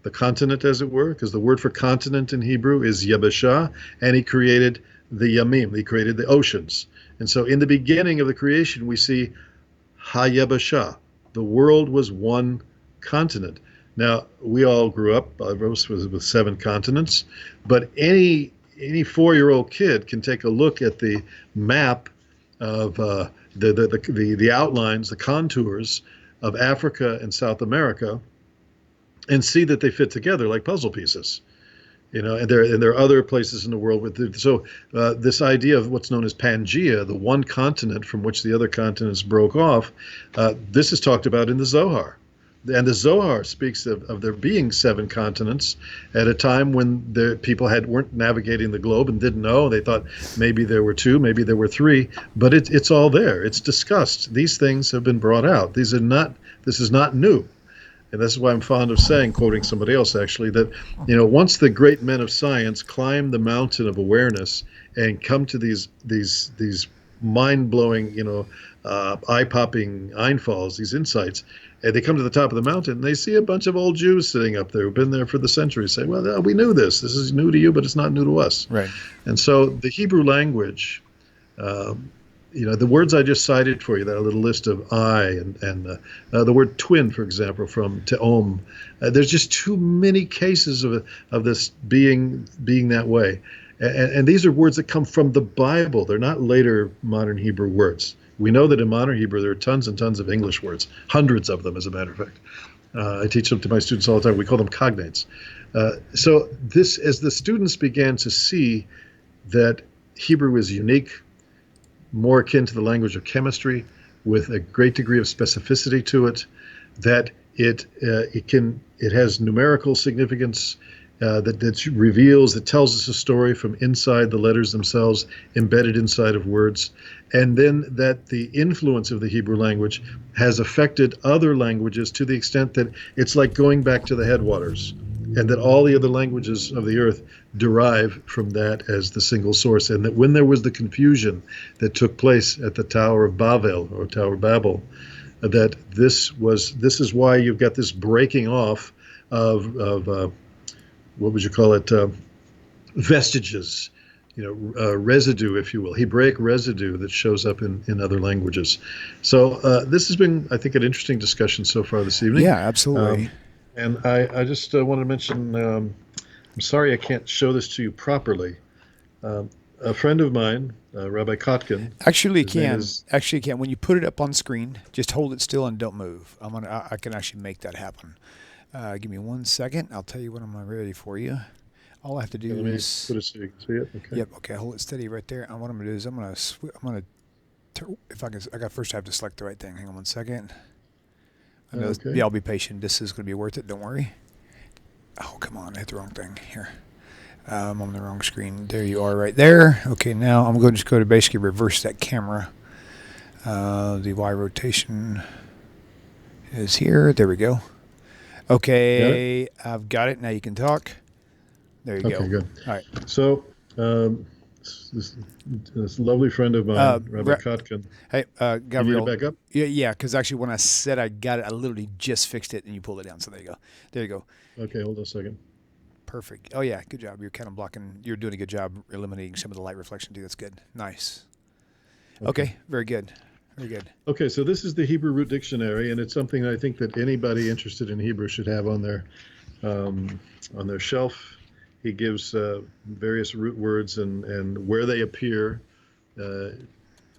the continent, as it were, because the word for continent in Hebrew is yabashah, and he created the yamim, he created the oceans. And so in the beginning of the creation, we see hayabashah. The world was one continent. Now, we all grew up, with 7 continents, but any 4-year-old kid can take a look at the map of the outlines, the contours of Africa and South America, and see that they fit together like puzzle pieces. And there are other places in the world this idea of what's known as Pangea, the one continent from which the other continents broke off, this is talked about in the Zohar. And the Zohar speaks of there being 7 continents at a time when the people weren't navigating the globe and didn't know. They thought maybe there were 2, maybe there were 3, but it's all there. It's discussed. These things have been brought out. This is not new. And this is why I'm fond of saying, quoting somebody else actually, that once the great men of science climb the mountain of awareness and come to these mind-blowing, eye-popping einfalls, these insights, and they come to the top of the mountain and they see a bunch of old Jews sitting up there who've been there for the centuries, say, well, we knew this. This is new to you, but it's not new to us. Right. And so the Hebrew language, the words I just cited for you, that little list of I and the word twin, for example, from te'om, there's just too many cases of this being that way. And these are words that come from the Bible. They're not later modern Hebrew words. We know that in modern Hebrew there are tons and tons of English words, hundreds of them, as a matter of fact. I teach them to my students all the time. We call them cognates. So as the students began to see that Hebrew is unique, more akin to the language of chemistry, with a great degree of specificity to it, that it has numerical significance, that reveals, that tells us a story from inside the letters themselves, embedded inside of words, and then that the influence of the Hebrew language has affected other languages to the extent that it's like going back to the headwaters, and that all the other languages of the earth derive from that as the single source, and that when there was the confusion that took place at the Tower of Babel, or Tower of Babel, that this is why you've got this breaking off of what would you call it, vestiges, residue, if you will, Hebraic residue that shows up in other languages. So this has been, I think, an interesting discussion so far this evening. Yeah, absolutely. And I just wanted to mention, I'm sorry I can't show this to you properly. A friend of mine, Rabbi Kotkin. Actually can. When you put it up on screen, just hold it still and don't move. I can actually make that happen. Give me 1 second. I'll tell you when I'm ready for you. All I have to do is put it so you can see it. Okay. Yep. Okay. Hold it steady right there. And what I'm gonna do is first have to select the right thing. Hang on 1 second. I know. Okay. Yeah, I'll be patient. This is gonna be worth it. Don't worry. Oh, come on! I hit the wrong thing here. I'm on the wrong screen. There you are, right there. Okay. Now I'm going to just go to basically reverse that camera. The Y rotation is here. There we go. Okay, I've got it. Now you can talk. There you go. Okay, good. All right. So this lovely friend of mine, Rabbi Kotkin. Hey, Gavriel. You need it back up? Yeah, because actually when I said I got it, I literally just fixed it and you pulled it down. So there you go. There you go. Okay, hold on a second. Perfect. Oh, yeah, good job. You're kind of blocking. You're doing a good job eliminating some of the light reflection, too. That's good. Nice. Okay, very good. Very good. Okay, so this is the Hebrew Root Dictionary, and it's something I think that anybody interested in Hebrew should have on their shelf. He gives various root words and where they appear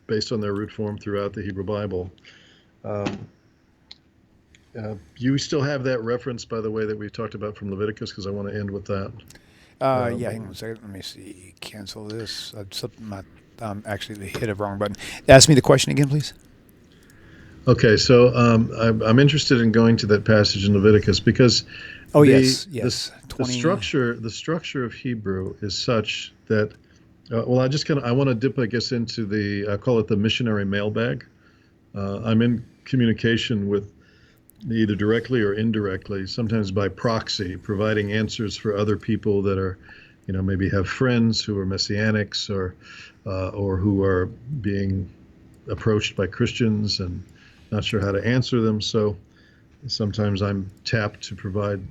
based on their root form throughout the Hebrew Bible. You still have that reference, by the way, that we talked about from Leviticus, because I want to end with that. Yeah, hang on a second. Let me see. Cancel this. Actually hit a wrong button. Ask me the question again, please. Okay, so I'm interested in going to that passage in Leviticus because yes. The structure of Hebrew is such that Well, I want to dip, I guess, into I call it the missionary mailbag. I'm in communication with either directly or indirectly, sometimes by proxy, providing answers for other people that are, maybe have friends who are messianics or who are being approached by Christians and not sure how to answer them. So sometimes I'm tapped to provide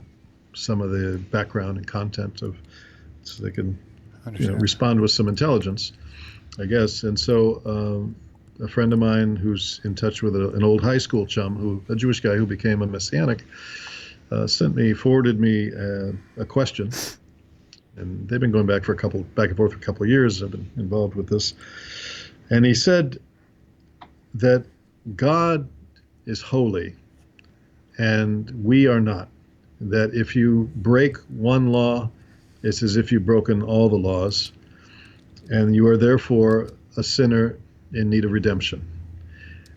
some of the background and content so they can respond with some intelligence, I guess. And so a friend of mine who's in touch with an old high school chum, a Jewish guy who became a Messianic, forwarded me a question. And they've been going back and forth for a couple of years. I've been involved with this. And he said that God is holy and we are not. That if you break one law, it's as if you've broken all the laws, and you are therefore a sinner in need of redemption.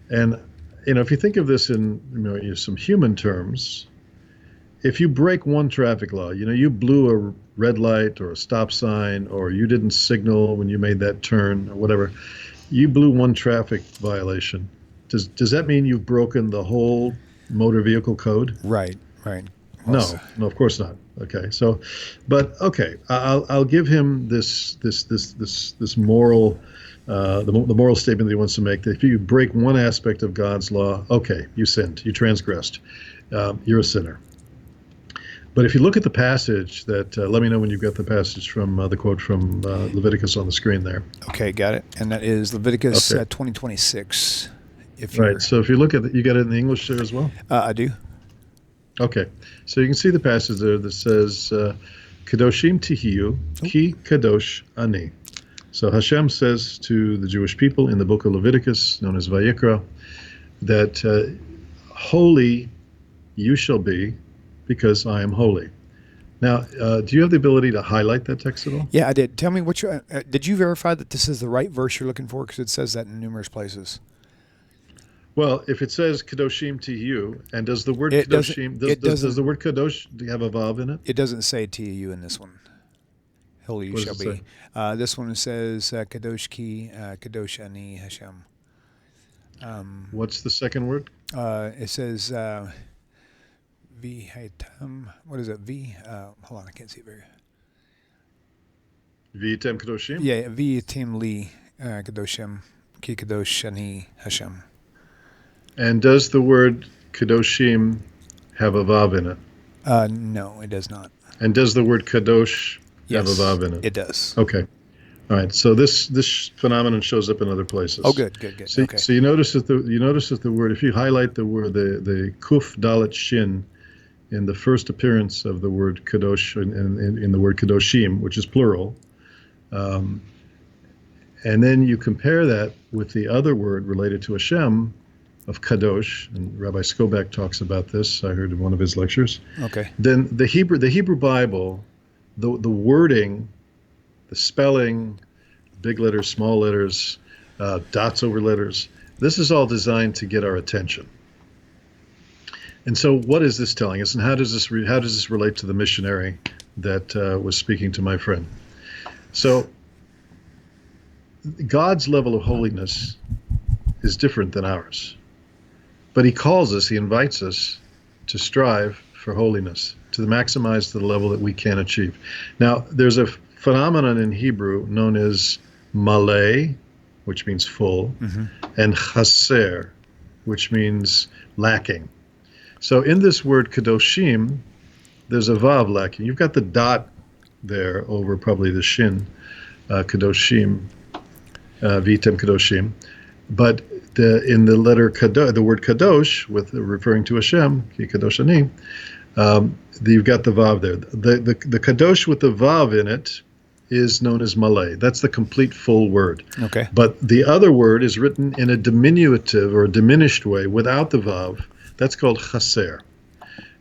And if you think of this in some human terms, if you break one traffic law, you blew a red light or a stop sign, or you didn't signal when you made that turn or whatever, you blew one traffic violation. Does that mean you've broken the whole motor vehicle code? Right. No, of course not. Okay, so, but okay, I'll give him this moral, the moral statement that he wants to make, that if you break one aspect of God's law, okay, you sinned, you transgressed, you're a sinner. But if you look at the passage that, let me know when you've got the passage from the quote from Leviticus on the screen there. Okay, got it. And that is Leviticus 20:26. Right. So if you look at it, you got it in the English there as well? I do. Okay. So you can see the passage there that says, Kadoshim tihiyu, ki kadosh ani. So Hashem says to the Jewish people in the book of Leviticus, known as Vayikra, that holy you shall be because I am holy. Now, do you have the ability to highlight that text at all? Yeah, I did. Tell me did you verify that this is the right verse you're looking for? Because it says that in numerous places. Well, if it says Kadoshim tihiyu, and does the word Kadoshim, does the word Kadosh have a vav in it? It doesn't say tihiyu in this one. Holy you shall be. This one says Kadosh ki, Kadosh ani Hashem. What's the second word? It says V'haitam. What is it? Hold on, I can't see it very good. V'yitem Kadoshim? Yeah, V'yitem li Kadoshim ki Kadosh ani Hashem. And does the word Kadoshim have a vav in it? No, it does not. And does the word Kadosh have a vav in it? It does. Okay. All right. So this phenomenon shows up in other places. Oh, good. So, okay. So you notice that the word, if you highlight the word, the Kuf Dalet Shin in the first appearance of the word Kadosh in the word Kadoshim, which is plural, and then you compare that with the other word related to Hashem, of Kadosh, and Rabbi Skobac talks about this, I heard in one of his lectures. Okay. Then the Hebrew Bible, the wording, the spelling, big letters, small letters, dots over letters, this is all designed to get our attention. And so what is this telling us, and how does this relate to the missionary that was speaking to my friend? So God's level of holiness is different than ours. But he invites us to strive for holiness, to maximize the level that we can achieve. Now, there's a phenomenon in Hebrew known as maleh, which means full, and chaser, which means lacking. So in this word kadoshim, there's a vav lacking. You've got the dot there over probably the shin, kadoshim, vitem kadoshim, but in the letter kadosh, the word kadosh, with referring to Hashem, ki kadosh ani, you've got the vav there. The kadosh with the vav in it is known as maleh. That's the complete full word. Okay. But the other word is written in a diminutive or a diminished way without the vav. That's called chaser.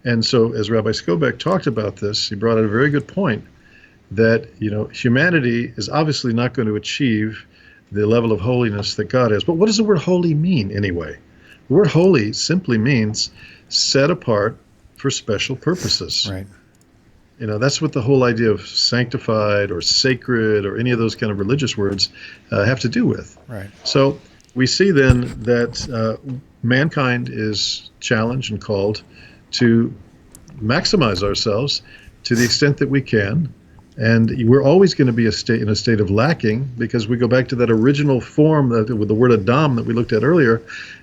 And so, as Rabbi Skobac talked about this, he brought out a very good point that humanity is obviously not going to achieve the level of holiness that God has. But what does the word holy mean anyway? The word holy simply means set apart for special purposes. Right. That's what the whole idea of sanctified or sacred or any of those kind of religious words have to do with. Right. So we see then that mankind is challenged and called to maximize ourselves to the extent that we can. And we're always going to be in a state of lacking, because we go back to that original form with the word Adam that we looked at earlier.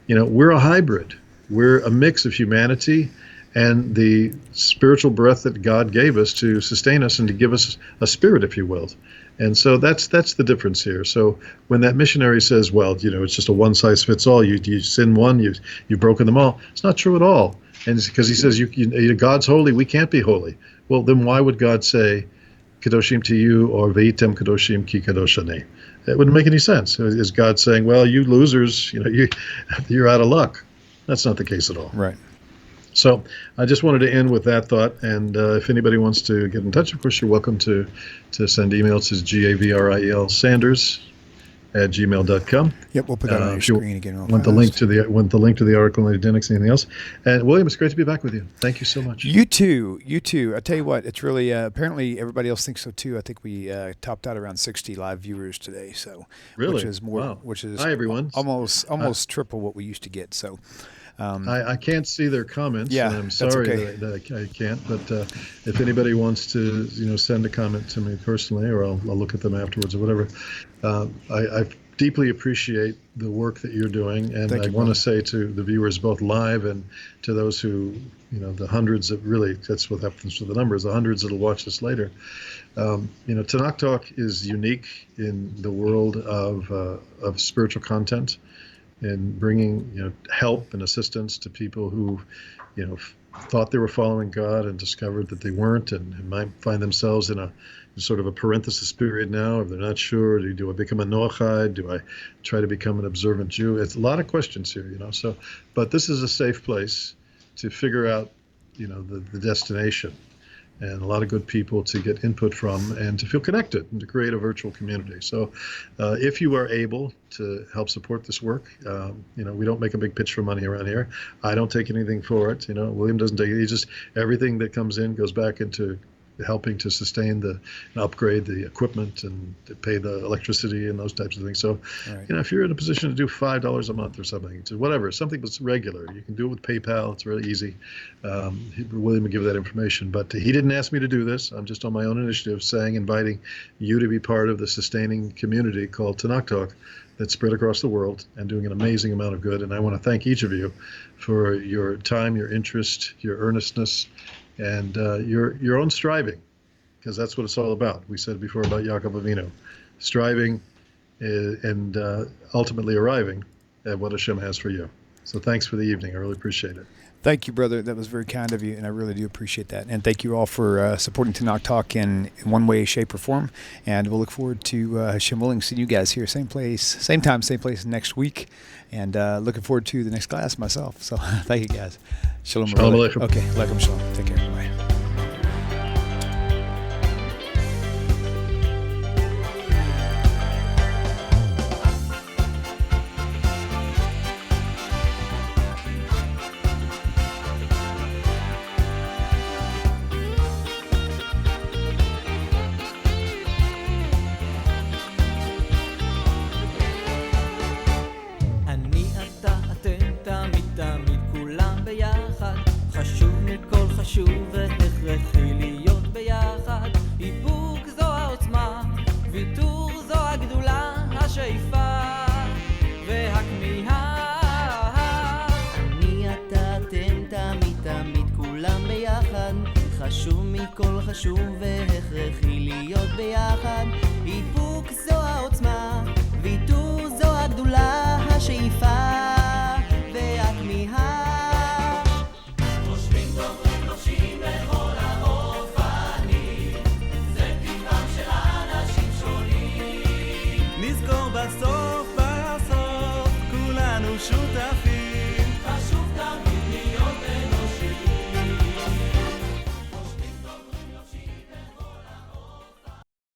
We're a hybrid. We're a mix of humanity and the spiritual breath that God gave us to sustain us and to give us a spirit, if you will. And so that's the difference here. So when that missionary says, well, it's just a one size fits all, you sin one, you've broken them all, it's not true at all. And it's because he says, God's holy, we can't be holy. Well, then why would God say, Kadoshim to you, or Veitem Kadoshim ki Kadosh ani? That wouldn't make any sense. Is God saying, well, you losers, you're out of luck? That's not the case at all. Right. So I just wanted to end with that thought. And if anybody wants to get in touch, of course, you're welcome to send emails to Gavriel Sanders @gmail.com. Yep, we'll put that on your screen again. Want the link to the article and identics, anything else. And William, it's great to be back with you. Thank you so much. You too. I tell you what, it's really apparently everybody else thinks so too. I think we topped out around 60 live viewers today. So really, which is more, wow. Which is hi everyone, almost triple what we used to get. So. I can't see their comments. Yeah, and I'm sorry okay. that I can't. But if anybody wants to, send a comment to me personally, or I'll look at them afterwards or whatever. I deeply appreciate the work that you're doing, and I want to say to the viewers, both live and to those who, the hundreds that really, that's what happens with the numbers, the hundreds that'll watch this later. Tanakh Talk is unique in the world of spiritual content, and bringing help and assistance to people who thought they were following God and discovered that they weren't, and might find themselves in a sort of a parenthesis period now, if they're not sure, do I become a Noachide? Do I try to become an observant Jew? It's a lot of questions here, so, but this is a safe place to figure out the destination, and a lot of good people to get input from and to feel connected and to create a virtual community. So if you are able to help support this work, we don't make a big pitch for money around here. I don't take anything for it. William doesn't take it. He just, everything that comes in goes back into helping to sustain and upgrade the equipment and to pay the electricity and those types of things. So, right. If you're in a position to do $5 a month or something, whatever, something that's regular, you can do it with PayPal. It's really easy. William will give that information, but he didn't ask me to do this. I'm just on my own initiative inviting you to be part of the sustaining community called Tanakh Talk that's spread across the world and doing an amazing amount of good. And I want to thank each of you for your time, your interest, your earnestness, and your own striving, because that's what it's all about. We said before about Yaakov Avinu, striving and ultimately arriving at what Hashem has for you. So thanks for the evening. I really appreciate it. Thank you, brother. That was very kind of you, and I really do appreciate that. And thank you all for supporting Tanakh Talk in one way, shape, or form. And we'll look forward to Hashem willing seeing you guys here, same place, same time, same place next week. And looking forward to the next class myself. So thank you, guys. Shalom. Shalom aleichem. Okay, aleichem shalom. Take care. Bye. חשוב והכרחי להיות ביחד. איפוק זו העוצמה, ויתור זו הגדולה, השאיפה והכמיהה. אני אתה אתם תמיד תמיד כולם ביחד. חשוב מכל חשוב והכרחי להיות ביחד. איפוק זו העוצמה, ויתור זו הגדולה.